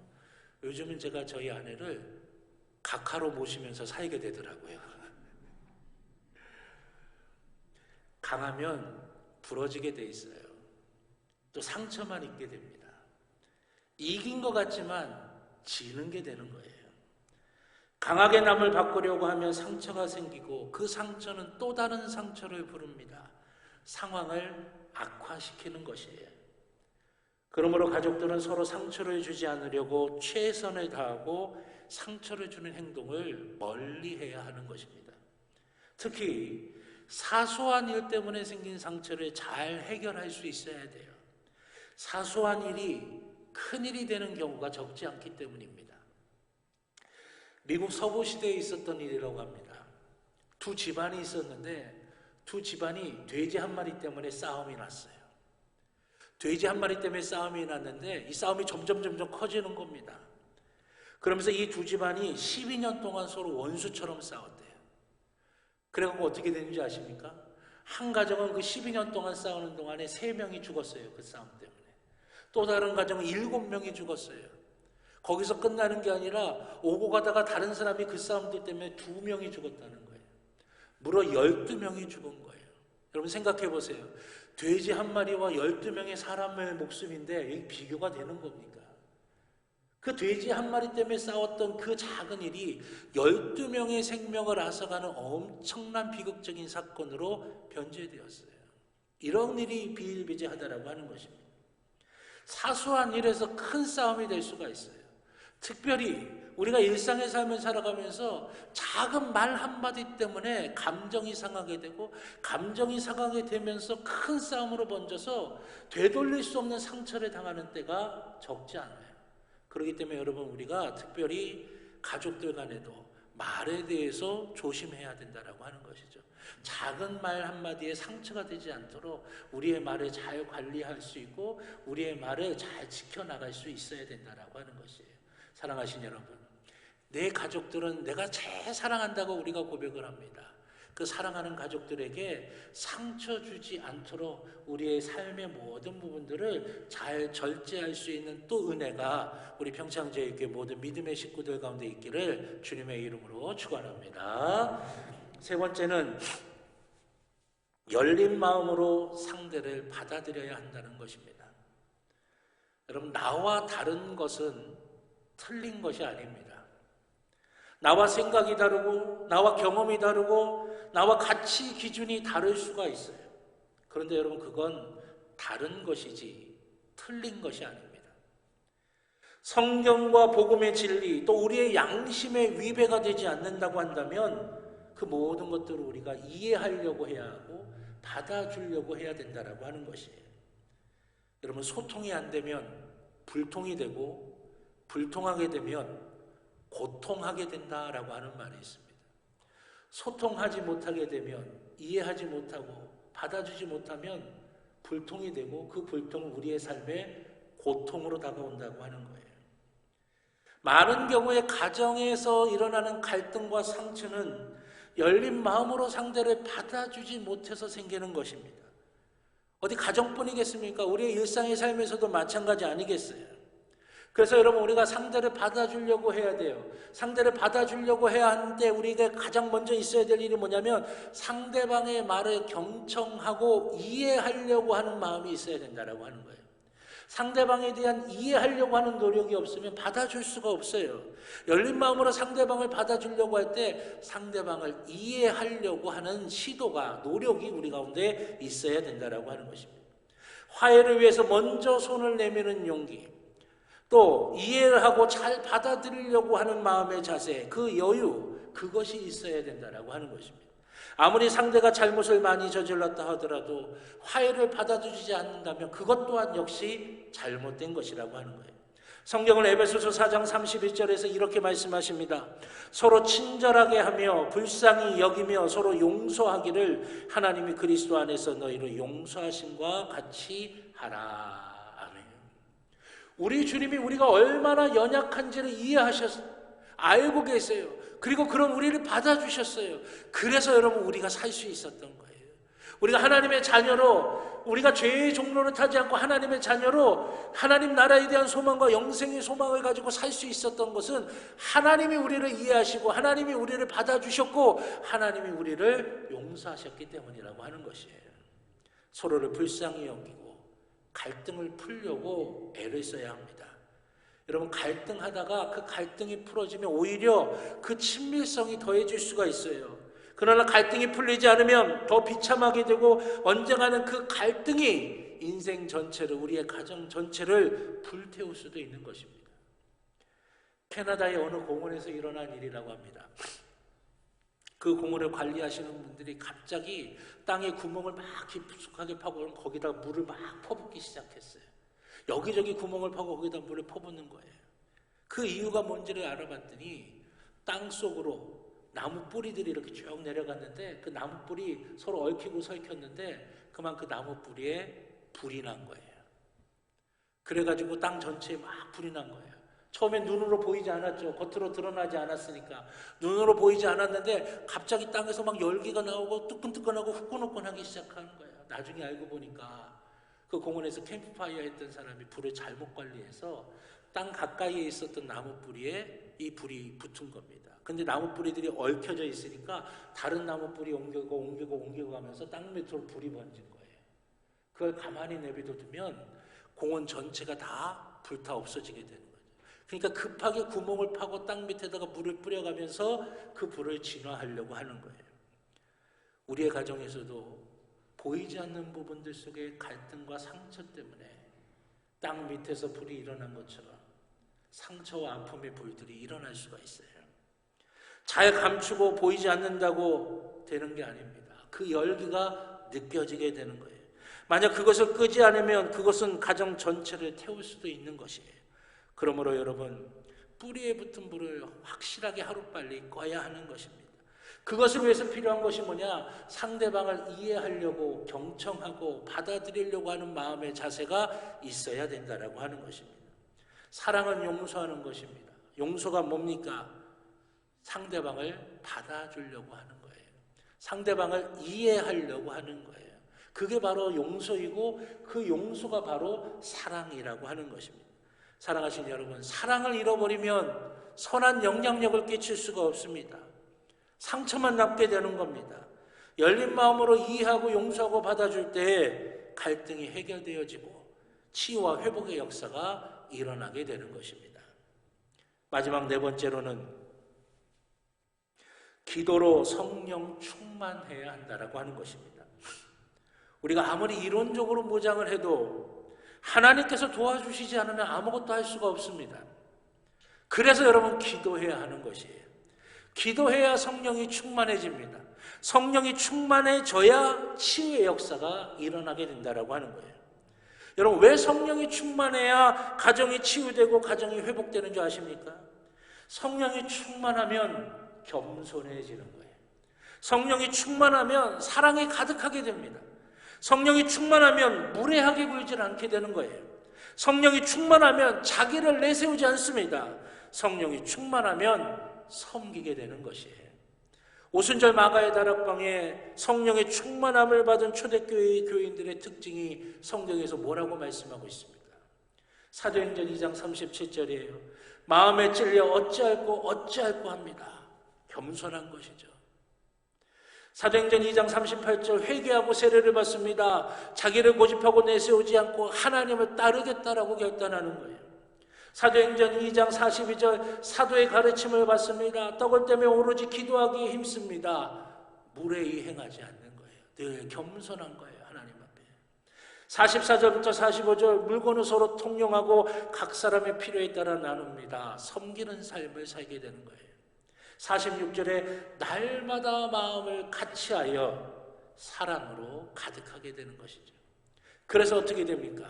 요즘은 제가 저희 아내를 각하로 모시면서 살게 되더라고요. 강하면 부러지게 돼 있어요. 또 상처만 입게 됩니다. 이긴 것 같지만 지는 게 되는 거예요. 강하게 남을 바꾸려고 하면 상처가 생기고 그 상처는 또 다른 상처를 부릅니다. 상황을 악화시키는 것이에요. 그러므로 가족들은 서로 상처를 주지 않으려고 최선을 다하고 상처를 주는 행동을 멀리해야 하는 것입니다. 특히 사소한 일 때문에 생긴 상처를 잘 해결할 수 있어야 돼요. 사소한 일이 큰일이 되는 경우가 적지 않기 때문입니다. 미국 서부 시대에 있었던 일이라고 합니다. 두 집안이 있었는데 두 집안이 돼지 한 마리 때문에 싸움이 났어요. 돼지 한 마리 때문에 싸움이 났는데 이 싸움이 점점 커지는 겁니다. 그러면서 이 두 집안이 12년 동안 서로 원수처럼 싸웠대요. 그래갖고 어떻게 되는지 아십니까? 한 가정은 그 12년 동안 싸우는 동안에 3명이 죽었어요. 그 싸움 때문에. 또 다른 가정은 7명이 죽었어요. 거기서 끝나는 게 아니라 오고 가다가 다른 사람이 그 싸움들 때문에 2명이 죽었다는 거예요. 무려 12명이 죽은 거예요. 여러분 생각해 보세요. 돼지 한 마리와 12명의 사람의 목숨인데 이게 비교가 되는 겁니까? 그 돼지 한 마리 때문에 싸웠던 그 작은 일이 12명의 생명을 앗아가는 엄청난 비극적인 사건으로 변제되었어요. 이런 일이 비일비재하다라고 하는 것입니다. 사소한 일에서 큰 싸움이 될 수가 있어요. 특별히 우리가 일상의 삶을 살아가면서 작은 말 한마디 때문에 감정이 상하게 되고 감정이 상하게 되면서 큰 싸움으로 번져서 되돌릴 수 없는 상처를 당하는 때가 적지 않아요. 그렇기 때문에 여러분 우리가 특별히 가족들 간에도 말에 대해서 조심해야 된다라고 하는 것이죠. 작은 말 한마디에 상처가 되지 않도록 우리의 말을 잘 관리할 수 있고 우리의 말을 잘 지켜나갈 수 있어야 된다라고 하는 것이에요. 사랑하신 여러분, 내 가족들은 내가 제일 사랑한다고 우리가 고백을 합니다. 그 사랑하는 가족들에게 상처 주지 않도록 우리의 삶의 모든 부분들을 잘 절제할 수 있는 또 은혜가 우리 평창제일교회 모든 믿음의 식구들 가운데 있기를 주님의 이름으로 축원합니다. 세 번째는 열린 마음으로 상대를 받아들여야 한다는 것입니다. 여러분, 나와 다른 것은 틀린 것이 아닙니다. 나와 생각이 다르고 나와 경험이 다르고 나와 가치 기준이 다를 수가 있어요. 그런데 여러분 그건 다른 것이지 틀린 것이 아닙니다. 성경과 복음의 진리 또 우리의 양심의 위배가 되지 않는다고 한다면 그 모든 것들을 우리가 이해하려고 해야 하고 받아주려고 해야 된다라고 하는 것이에요. 여러분 소통이 안 되면 불통이 되고 불통하게 되면 고통하게 된다라고 하는 말이 있습니다. 소통하지 못하게 되면 이해하지 못하고 받아주지 못하면 불통이 되고 그 불통은 우리의 삶에 고통으로 다가온다고 하는 거예요. 많은 경우에 가정에서 일어나는 갈등과 상처는 열린 마음으로 상대를 받아주지 못해서 생기는 것입니다. 어디 가정뿐이겠습니까? 우리의 일상의 삶에서도 마찬가지 아니겠어요? 그래서 여러분 우리가 상대를 받아주려고 해야 돼요. 상대를 받아주려고 해야 하는데 우리가 가장 먼저 있어야 될 일이 뭐냐면 상대방의 말을 경청하고 이해하려고 하는 마음이 있어야 된다라고 하는 거예요. 상대방에 대한 이해하려고 하는 노력이 없으면 받아줄 수가 없어요. 열린 마음으로 상대방을 받아주려고 할 때 상대방을 이해하려고 하는 시도가 노력이 우리 가운데 있어야 된다라고 하는 것입니다. 화해를 위해서 먼저 손을 내미는 용기 또 이해를 하고 잘 받아들이려고 하는 마음의 자세, 그 여유, 그것이 있어야 된다라고 하는 것입니다. 아무리 상대가 잘못을 많이 저질렀다 하더라도 화해를 받아주지 않는다면 그것 또한 역시 잘못된 것이라고 하는 거예요. 성경은 에베소서 4장 31절에서 이렇게 말씀하십니다. 서로 친절하게 하며 불쌍히 여기며 서로 용서하기를 하나님이 그리스도 안에서 너희를 용서하심과 같이 하라. 우리 주님이 우리가 얼마나 연약한지를 이해하셨어요. 알고 계세요. 그리고 그런 우리를 받아주셨어요. 그래서 여러분 우리가 살 수 있었던 거예요. 우리가 하나님의 자녀로, 우리가 죄의 종로를 타지 않고 하나님의 자녀로 하나님 나라에 대한 소망과 영생의 소망을 가지고 살 수 있었던 것은 하나님이 우리를 이해하시고 하나님이 우리를 받아주셨고 하나님이 우리를 용서하셨기 때문이라고 하는 것이에요. 서로를 불쌍히 여기고 갈등을 풀려고 애를 써야 합니다. 여러분, 갈등하다가 그 갈등이 풀어지면 오히려 그 친밀성이 더해질 수가 있어요. 그러나 갈등이 풀리지 않으면 더 비참하게 되고 언젠가는 그 갈등이 인생 전체를, 우리의 가정 전체를 불태울 수도 있는 것입니다. 캐나다의 어느 공원에서 일어난 일이라고 합니다. 그 공원을 관리하시는 분들이 갑자기 땅에 구멍을 막 깊숙하게 파고 거기다 물을 막 퍼붓기 시작했어요. 여기저기 구멍을 파고 거기다 물을 퍼붓는 거예요. 그 이유가 뭔지를 알아봤더니 땅 속으로 나무 뿌리들이 이렇게 쭉 내려갔는데 그 나무 뿌리 서로 얽히고 설켰는데 그만 그 나무 뿌리에 불이 난 거예요. 그래가지고 땅 전체에 막 불이 난 거예요. 처음엔 눈으로 보이지 않았죠. 겉으로 드러나지 않았으니까. 눈으로 보이지 않았는데 갑자기 땅에서 막 열기가 나오고 뜨끈뜨끈하고 후끈후끈하기 시작하는 거예요. 나중에 알고 보니까 그 공원에서 캠프파이어 했던 사람이 불을 잘못 관리해서 땅 가까이에 있었던 나무 뿌리에 이 불이 붙은 겁니다. 근데 나무 뿌리들이 얽혀져 있으니까 다른 나무 뿌리 옮기고 하면서 땅 밑으로 불이 번진 거예요. 그걸 가만히 내비두면 공원 전체가 다 불타 없어지게 되는 거예요. 그러니까 급하게 구멍을 파고 땅 밑에다가 물을 뿌려가면서 그 불을 진화하려고 하는 거예요. 우리의 가정에서도 보이지 않는 부분들 속에 갈등과 상처 때문에 땅 밑에서 불이 일어난 것처럼 상처와 아픔의 불들이 일어날 수가 있어요. 잘 감추고 보이지 않는다고 되는 게 아닙니다. 그 열기가 느껴지게 되는 거예요. 만약 그것을 끄지 않으면 그것은 가정 전체를 태울 수도 있는 것이에요. 그러므로 여러분, 뿌리에 붙은 불을 확실하게 하루빨리 꺼야 하는 것입니다. 그것을 위해서 필요한 것이 뭐냐? 상대방을 이해하려고 경청하고 받아들이려고 하는 마음의 자세가 있어야 된다라고 하는 것입니다. 사랑은 용서하는 것입니다. 용서가 뭡니까? 상대방을 받아주려고 하는 거예요. 상대방을 이해하려고 하는 거예요. 그게 바로 용서이고 그 용서가 바로 사랑이라고 하는 것입니다. 사랑하신 여러분, 사랑을 잃어버리면 선한 영향력을 끼칠 수가 없습니다. 상처만 남게 되는 겁니다. 열린 마음으로 이해하고 용서하고 받아줄 때 갈등이 해결되어지고 치유와 회복의 역사가 일어나게 되는 것입니다. 마지막 네 번째로는 기도로 성령 충만해야 한다라고 하는 것입니다. 우리가 아무리 이론적으로 무장을 해도 하나님께서 도와주시지 않으면 아무것도 할 수가 없습니다. 그래서 여러분, 기도해야 하는 것이에요. 기도해야 성령이 충만해집니다. 성령이 충만해져야 치유의 역사가 일어나게 된다라고 하는 거예요. 여러분, 왜 성령이 충만해야 가정이 치유되고 가정이 회복되는 줄 아십니까? 성령이 충만하면 겸손해지는 거예요. 성령이 충만하면 사랑이 가득하게 됩니다. 성령이 충만하면 무례하게 굴질 않게 되는 거예요. 성령이 충만하면 자기를 내세우지 않습니다. 성령이 충만하면 섬기게 되는 것이에요. 오순절 마가의 다락방에 성령의 충만함을 받은 초대교회 교인들의 특징이 성경에서 뭐라고 말씀하고 있습니까? 사도행전 2장 37절이에요. 마음에 찔려 어찌할꼬 합니다. 겸손한 것이죠. 사도행전 2장 38절 회개하고 세례를 받습니다. 자기를 고집하고 내세우지 않고 하나님을 따르겠다라고 결단하는 거예요. 사도행전 2장 42절 사도의 가르침을 받습니다. 떡을 떼며 오로지 기도하기에 힘씁니다. 무례히 행하지 않는 거예요. 늘 겸손한 거예요. 하나님 앞에. 44절부터 45절 물건을 서로 통용하고 각 사람의 필요에 따라 나눕니다. 섬기는 삶을 살게 되는 거예요. 46절에 날마다 마음을 같이하여 사랑으로 가득하게 되는 것이죠. 그래서 어떻게 됩니까?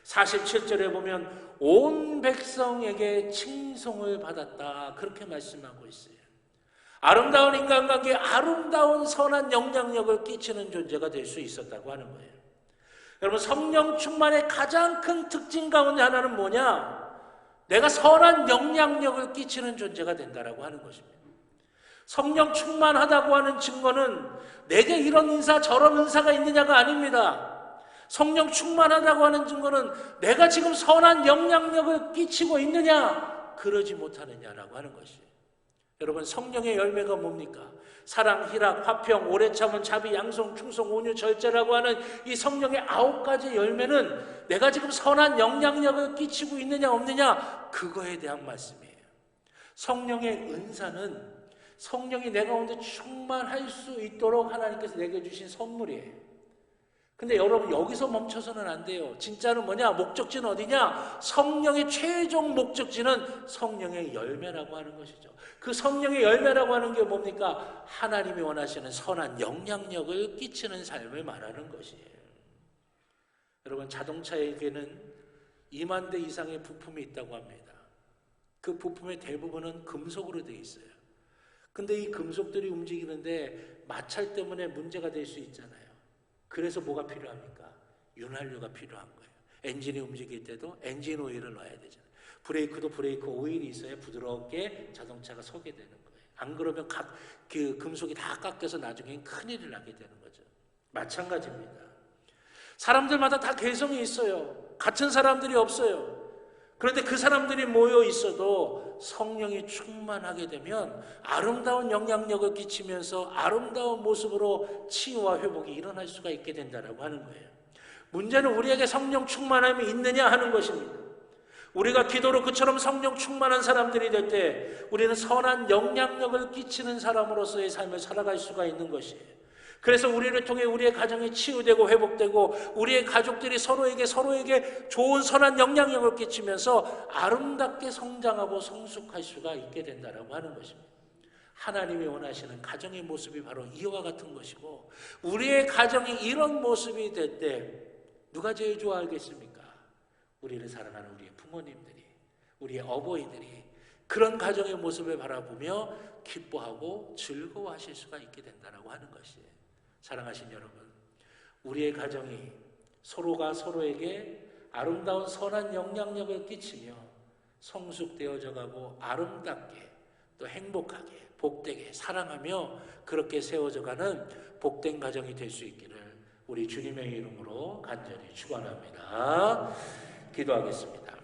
47절에 보면 온 백성에게 칭송을 받았다, 그렇게 말씀하고 있어요. 아름다운 인간관계에 아름다운 선한 영향력을 끼치는 존재가 될 수 있었다고 하는 거예요. 여러분, 성령 충만의 가장 큰 특징 가운데 하나는 뭐냐? 내가 선한 영향력을 끼치는 존재가 된다라고 하는 것입니다. 성령 충만하다고 하는 증거는 내게 이런 은사 저런 은사가 있느냐가 아닙니다. 성령 충만하다고 하는 증거는 내가 지금 선한 영향력을 끼치고 있느냐 그러지 못하느냐라고 하는 것이에요. 여러분, 성령의 열매가 뭡니까? 사랑, 희락, 화평, 오래 참음, 자비, 양성, 충성, 온유, 절제라고 하는 이 성령의 9가지 열매는 내가 지금 선한 영향력을 끼치고 있느냐 없느냐 그거에 대한 말씀이에요. 성령의 은사는 성령이 내 가운데 충만할 수 있도록 하나님께서 내게 주신 선물이에요. 근데 여러분, 여기서 멈춰서는 안 돼요. 진짜는 뭐냐? 목적지는 어디냐? 성령의 최종 목적지는 성령의 열매라고 하는 것이죠. 그 성령의 열매라고 하는 게 뭡니까? 하나님이 원하시는 선한 영향력을 끼치는 삶을 말하는 것이에요. 여러분, 자동차에게는 2만 대 이상의 부품이 있다고 합니다. 그 부품의 대부분은 금속으로 되어 있어요. 근데 이 금속들이 움직이는데 마찰 때문에 문제가 될 수 있잖아요. 그래서 뭐가 필요합니까? 윤활유가 필요한 거예요. 엔진이 움직일 때도 엔진 오일을 넣어야 되잖아요. 브레이크도 브레이크 오일이 있어야 부드럽게 자동차가 서게 되는 거예요. 안 그러면 그 금속이 다 깎여서 나중에 큰일이 나게 되는 거죠. 마찬가지입니다. 사람들마다 다 개성이 있어요. 같은 사람들이 없어요. 그런데 그 사람들이 모여 있어도 성령이 충만하게 되면 아름다운 영향력을 끼치면서 아름다운 모습으로 치유와 회복이 일어날 수가 있게 된다고 하는 거예요. 문제는 우리에게 성령 충만함이 있느냐 하는 것입니다. 우리가 기도로 그처럼 성령 충만한 사람들이 될 때 우리는 선한 영향력을 끼치는 사람으로서의 삶을 살아갈 수가 있는 것이에요. 그래서 우리를 통해 우리의 가정이 치유되고 회복되고 우리의 가족들이 서로에게 좋은 선한 영향력을 끼치면서 아름답게 성장하고 성숙할 수가 있게 된다고 하는 것입니다. 하나님이 원하시는 가정의 모습이 바로 이와 같은 것이고, 우리의 가정이 이런 모습이 될 때 누가 제일 좋아하겠습니까? 우리를 사랑하는 우리의 부모님들이, 우리의 어버이들이 그런 가정의 모습을 바라보며 기뻐하고 즐거워하실 수가 있게 된다고 하는 것이에요. 사랑하신 여러분, 우리의 가정이 서로가 서로에게 아름다운 선한 영향력을 끼치며 성숙되어져 가고 아름답게 또 행복하게 복되게 사랑하며 그렇게 세워져가는 복된 가정이 될 수 있기를 우리 주님의 이름으로 간절히 축원합니다. 기도하겠습니다.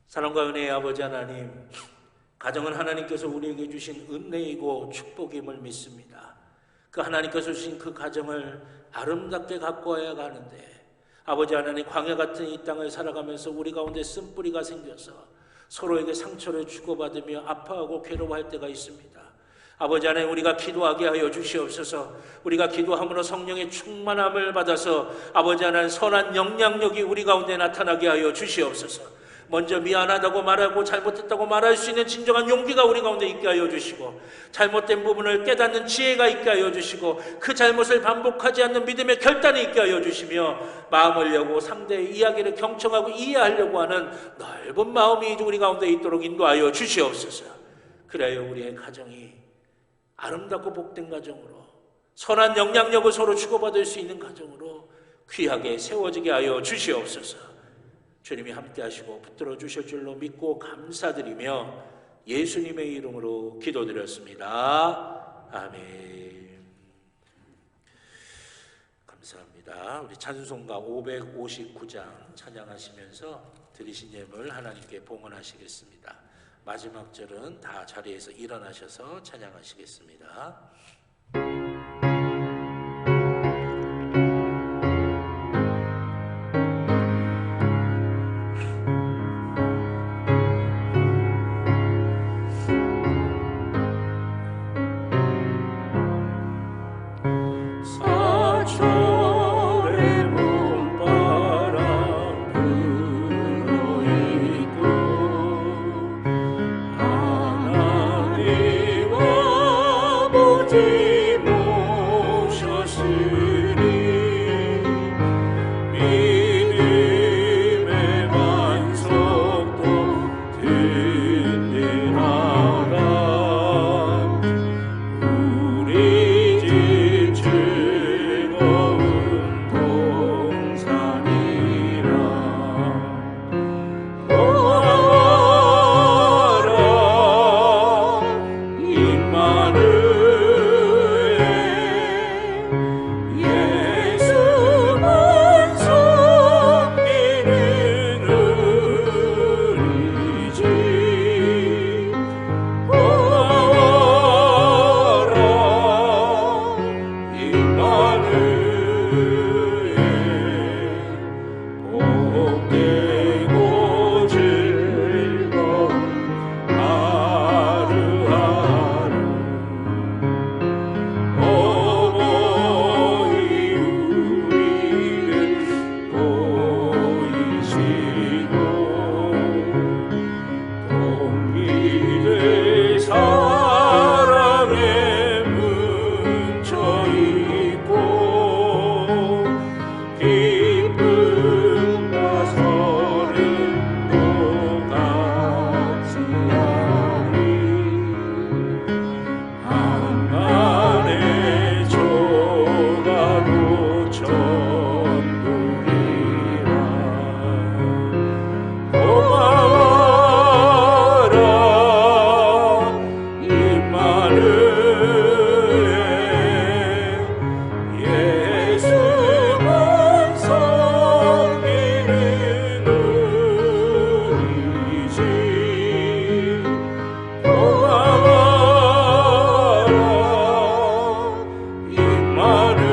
사랑과 은혜의 아버지 하나님, 가정은 하나님께서 우리에게 주신 은혜이고 축복임을 믿습니다. 그 하나님께서 주신 그 가정을 아름답게 가꾸어야 하는데, 아버지 하나님, 광야 같은 이 땅을 살아가면서 우리 가운데 쓴뿌리가 생겨서 서로에게 상처를 주고받으며 아파하고 괴로워할 때가 있습니다. 아버지 하나님, 우리가 기도하게 하여 주시옵소서. 우리가 기도함으로 성령의 충만함을 받아서 아버지 하나님, 선한 영향력이 우리 가운데 나타나게 하여 주시옵소서. 먼저 미안하다고 말하고 잘못했다고 말할 수 있는 진정한 용기가 우리 가운데 있게 하여 주시고, 잘못된 부분을 깨닫는 지혜가 있게 하여 주시고, 그 잘못을 반복하지 않는 믿음의 결단이 있게 하여 주시며, 마음을 열고 상대의 이야기를 경청하고 이해하려고 하는 넓은 마음이 우리 가운데 있도록 인도하여 주시옵소서. 그래야 우리의 가정이 아름답고 복된 가정으로, 선한 영향력을 서로 주고받을 수 있는 가정으로 귀하게 세워지게 하여 주시옵소서. 주님이 함께 하시고 붙들어 주실 줄로 믿고 감사드리며 예수님의 이름으로 기도드렸습니다. 아멘. 감사합니다. 우리 찬송가 559장 찬양하시면서 드리신 예물 하나님께 봉헌하시겠습니다. 마지막 절은 다 자리에서 일어나셔서 찬양하시겠습니다. 하나님 아버지 이래 사랑에 뭉쳐 있고 기쁨과 서름도 같이 하리 한간의 조가도 전부리라 고마워라 임마누엘 예수만 섬기는 우리지 고마워라 임마누엘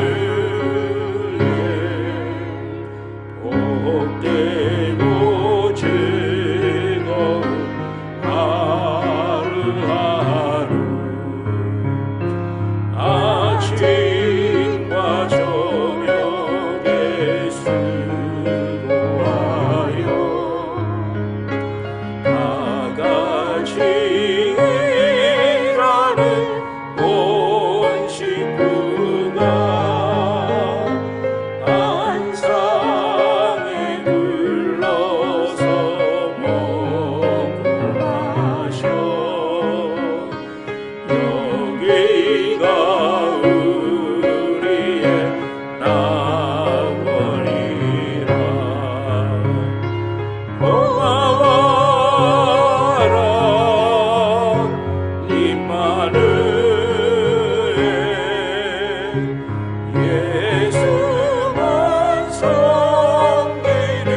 복되고 즐거운 하루하루 아침과 저녁에 수고하여 다같이 일하는 온 식구가 안상에 눌러서 먹고 마셔 여기가 우리의 낙원이라 고마워라 임마누엘 예수만 섬기는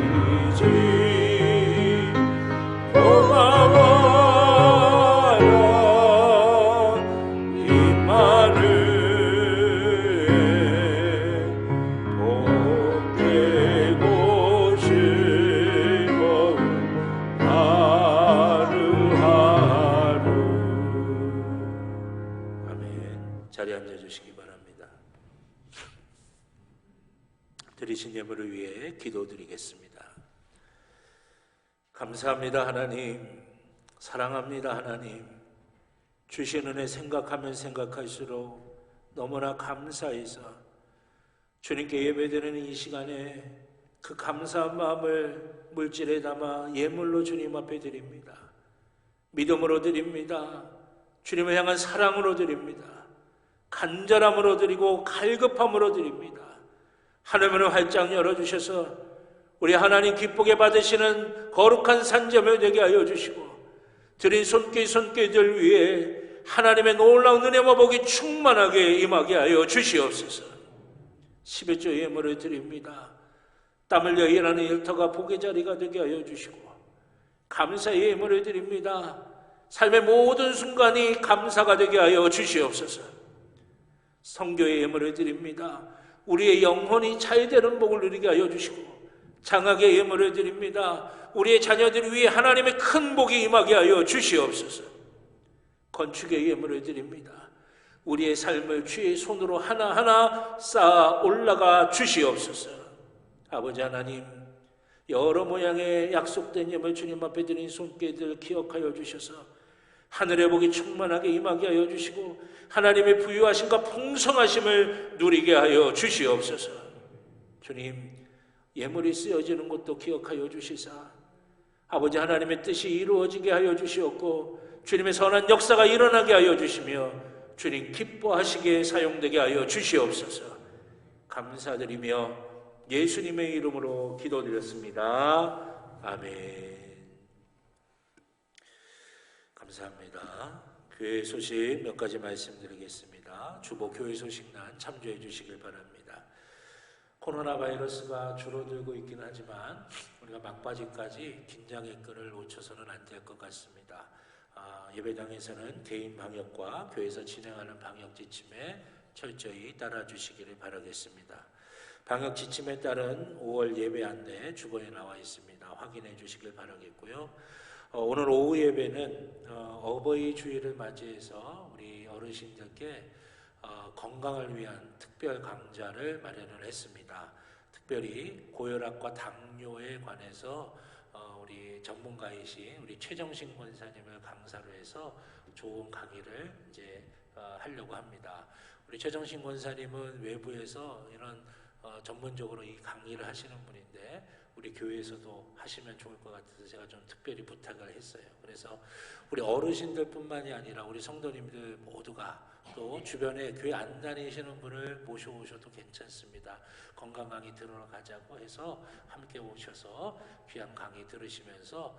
우리지 고마워라 임마누엘 복되고 즐거운 하루하루 아멘. 자리에 앉아주시기 바랍니다. 드리신 예물을 위해 기도드리겠습니다. 감사합니다 하나님, 사랑합니다 하나님. 주신 은혜 생각하면 생각할수록 너무나 감사해서 주님께 예배드리는 이 시간에 그 감사한 마음을 물질에 담아 예물로 주님 앞에 드립니다. 믿음으로 드립니다. 주님을 향한 사랑으로 드립니다. 간절함으로 드리고 갈급함으로 드립니다. 하늘문을 활짝 열어주셔서 우리 하나님 기쁘게 받으시는 거룩한 산재물 되게 하여 주시고 드린 손길들 위에 하나님의 놀라운 은혜와 복이 충만하게 임하게 하여 주시옵소서. 11조 예물을 드립니다. 땀 흘려 일하는 일터가 복의 자리가 되게 하여 주시고 감사의 예물을 드립니다. 삶의 모든 순간이 감사가 되게 하여 주시옵소서. 성교의 예물을 드립니다. 우리의 영혼이 잘되는 복을 누리게 하여 주시고 장학의 예물을 드립니다. 우리의 자녀들 위해 하나님의 큰 복이 임하게 하여 주시옵소서. 건축의 예물을 드립니다. 우리의 삶을 주의 손으로 하나하나 쌓아 올라가 주시옵소서. 아버지 하나님, 여러 모양의 약속된 예물 주님 앞에 드린 손길들 기억하여 주셔서 하늘의 복이 충만하게 임하게 하여 주시고 하나님의 부유하심과 풍성하심을 누리게 하여 주시옵소서. 주님, 예물이 쓰여지는 것도 기억하여 주시사 아버지 하나님의 뜻이 이루어지게 하여 주시옵고 주님의 선한 역사가 일어나게 하여 주시며 주님 기뻐하시게 사용되게 하여 주시옵소서. 감사드리며 예수님의 이름으로 기도드렸습니다. 아멘. 감사합니다. 교회 소식 몇 가지 말씀드리겠습니다. 주보 교회 소식란 참조해 주시길 바랍니다. 코로나 바이러스가 줄어들고 있긴 하지만 우리가 막바지까지 긴장의 끈을 놓쳐서는 안 될 것 같습니다. 예배당에서는 개인 방역과 교회에서 진행하는 방역 지침에 철저히 따라 주시기를 바라겠습니다. 방역 지침에 따른 5월 예배 안내 주보에 나와 있습니다. 확인해 주시길 바라겠고요. 오늘 오후 예배는 어버이 주일을 맞이해서 우리 어르신들께 건강을 위한 특별 강좌를 마련을 했습니다. 특별히 고혈압과 당뇨에 관해서 우리 전문가이신 우리 최정신 권사님을 강사로 해서 좋은 강의를 이제 하려고 합니다. 우리 최정신 권사님은 외부에서 이런 전문적으로 이 강의를 하시는 분인데 우리 교회에서도 하시면 좋을 것 같아서 제가 좀 특별히 부탁을 했어요. 그래서 우리 어르신들뿐만이 아니라 우리 성도님들 모두가 또 주변에 교회 안 다니시는 분을 모셔오셔도 괜찮습니다. 건강 강의 들으러 가자고 해서 함께 오셔서 귀한 강의 들으시면서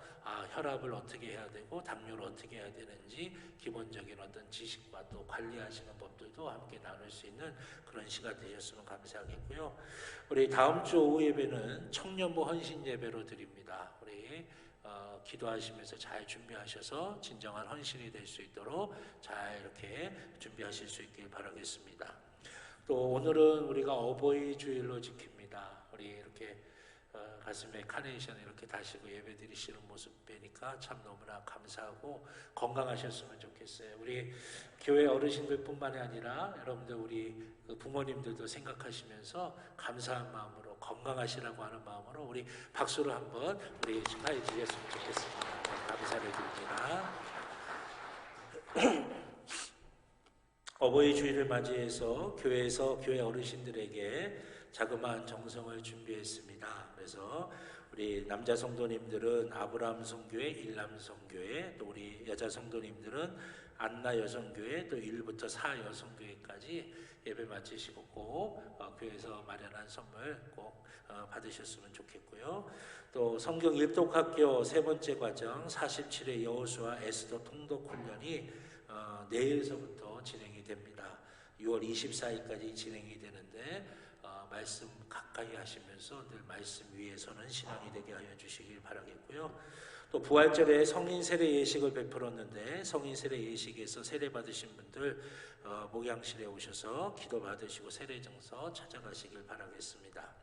혈압을 어떻게 해야 되고 당뇨를 어떻게 해야 되는지 기본적인 어떤 지식과 또 관리하시는 법들도 함께 나눌 수 있는 그런 시간 되셨으면 감사하겠고요. 우리 다음 주 오후 예배는 청년부 헌신 예배로 드립니다. 우리 기도하시면서 잘 준비하셔서 진정한 헌신이 될 수 있도록 잘 이렇게 준비하실 수 있길 바라겠습니다. 또 오늘은 우리가 어버이 주일로 지킵니다. 우리 이렇게 가슴에 카네이션 이렇게 다시고 예배 드리시는 모습 뵈니까 참 너무나 감사하고 건강하셨으면 좋겠어요. 우리 교회 어르신들뿐만이 아니라 여러분들 우리 부모님들도 생각하시면서 감사한 마음으로 건강하시라고 하는 마음으로 우리 박수로 한번 우리 축하해 주셨으면 좋겠습니다. 감사를 드립니다. 어버이 주일을 맞이해서 교회에서 교회 어르신들에게 자그마한 정성을 준비했습니다. 그래서 우리 남자 성도님들은 아브라함 성교회, 일남 성교회, 또 우리 여자 성도님들은 안나 여성교회, 또 1부터 4 여성교회까지 예배 마치시고 꼭 교회에서 마련한 선물 꼭 받으셨으면 좋겠고요. 또 성경 일독학교 세 번째 과정 47회 여호수아 에스더 통독 훈련이 내일서부터 진행이 됩니다. 6월 24일까지 진행이 되는데 말씀 가까이 하시면서 늘 말씀 위에서는 신앙이 되게 하여 주시길 바라겠고요. 또 부활절에 성인 세례 예식을 베풀었는데 성인 세례 예식에서 세례 받으신 분들 목양실에 오셔서 기도 받으시고 세례 증서 찾아가시길 바라겠습니다.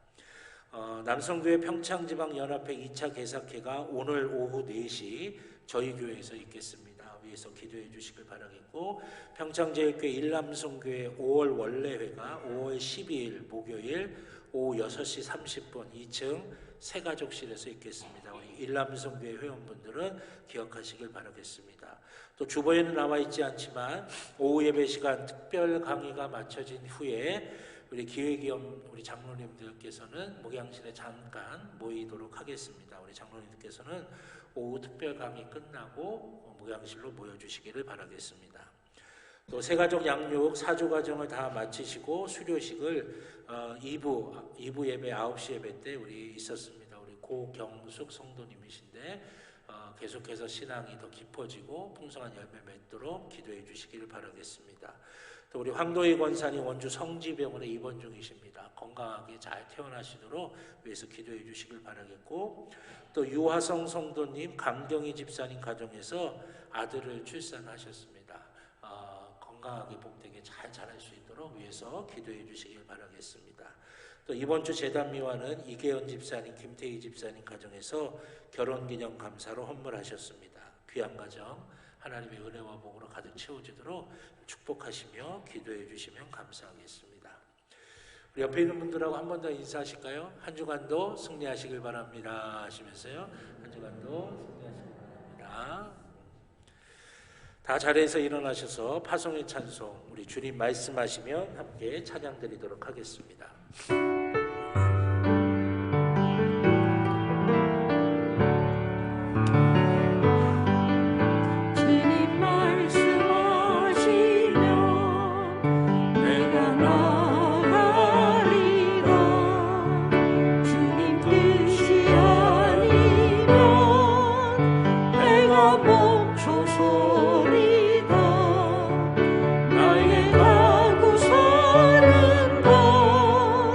남성교회 평창지방연합회 2차 개사회가 오늘 오후 4시 저희 교회에서 있겠습니다. 위해서 기도해 주시길 바라겠고, 평창제일교회 일남성교회 5월 원래회가 5월 12일 목요일 오후 6시 30분 2층 새가족실에서 있겠습니다. 우리 일남성교회 회원분들은 기억하시길 바라겠습니다. 또 주보에는 나와 있지 않지만 오후 예배 시간 특별 강의가 마쳐진 후에 우리 기획위원 우리 장로님들께서는 목양실에 잠깐 모이도록 하겠습니다. 우리 장로님들께서는 오후 특별 강의 끝나고 목양실로 모여주시기를 바라겠습니다. 또 새가족 양육 4조 과정을 다 마치시고 수료식을 2부 예배 9시 예배 때 우리 있었습니다. 우리 고경숙 성도님이신데 계속해서 신앙이 더 깊어지고 풍성한 열매 맺도록 기도해 주시기를 바라겠습니다. 또 우리 황도희 권사님 원주 성지병원에 입원 중이십니다. 건강하게 잘 퇴원하시도록 위해서 기도해 주시길 바라겠고, 또 유화성 성도님 강경희 집사님 가정에서 아들을 출산하셨습니다. 건강하게 복되게 잘 자랄 수 있도록 위해서 기도해 주시길 바라겠습니다. 또 이번 주 제단미화는 이계현 집사님, 김태희 집사님 가정에서 결혼기념 감사로 헌물하셨습니다. 귀한 가정 하나님의 은혜와 복으로 가득 채워지도록 축복하시며 기도해 주시면 감사하겠습니다. 우리 옆에 있는 분들하고 한 번 더 인사하실까요? 한 주간도 승리하시길 바랍니다 하시면서요. 한 주간도 승리하시길 바랍니다. 다 자리에서 일어나셔서 파송의 찬송 우리 주님 말씀하시면 함께 찬양 드리도록 하겠습니다. 나의 가고 사는 것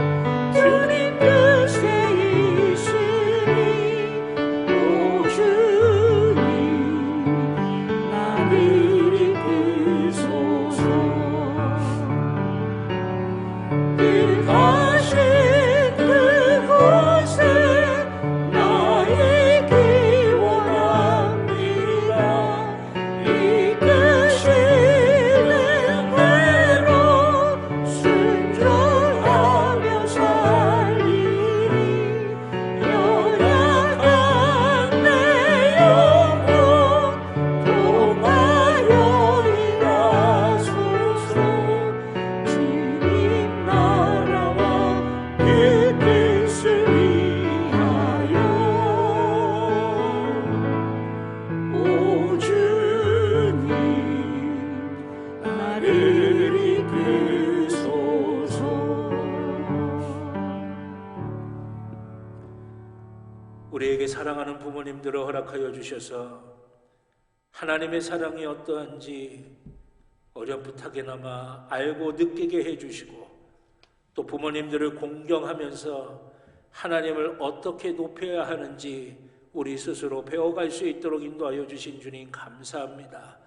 부모님들을 허락하여 주셔서 하나님의 사랑이 어떠한지 어렴풋하게나마 알고 느끼게 해주시고, 또 부모님들을 공경하면서 하나님을 어떻게 높여야 하는지 우리 스스로 배워갈 수 있도록 인도하여 주신 주님 감사합니다.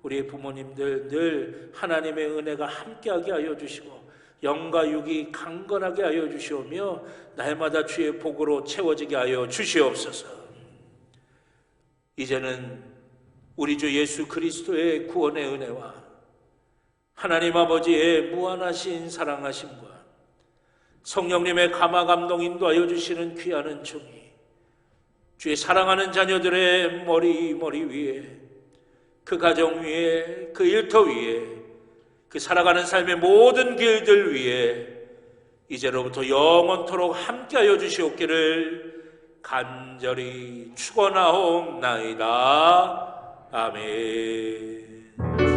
우리의 부모님들 늘 하나님의 은혜가 함께하게 하여 주시고 영과 육이 강건하게 하여 주시오며 날마다 주의 복으로 채워지게 하여 주시옵소서. 이제는 우리 주 예수 그리스도의 구원의 은혜와 하나님 아버지의 무한하신 사랑하심과 성령님의 감화 감동 인도하여 주시는 귀한 은총이 주의 사랑하는 자녀들의 머리 위에, 그 가정 위에, 그 일터 위에, 그 살아가는 삶의 모든 길들 위에 이제로부터 영원토록 함께하여 주시옵기를 간절히 축원하옵나이다. 아멘.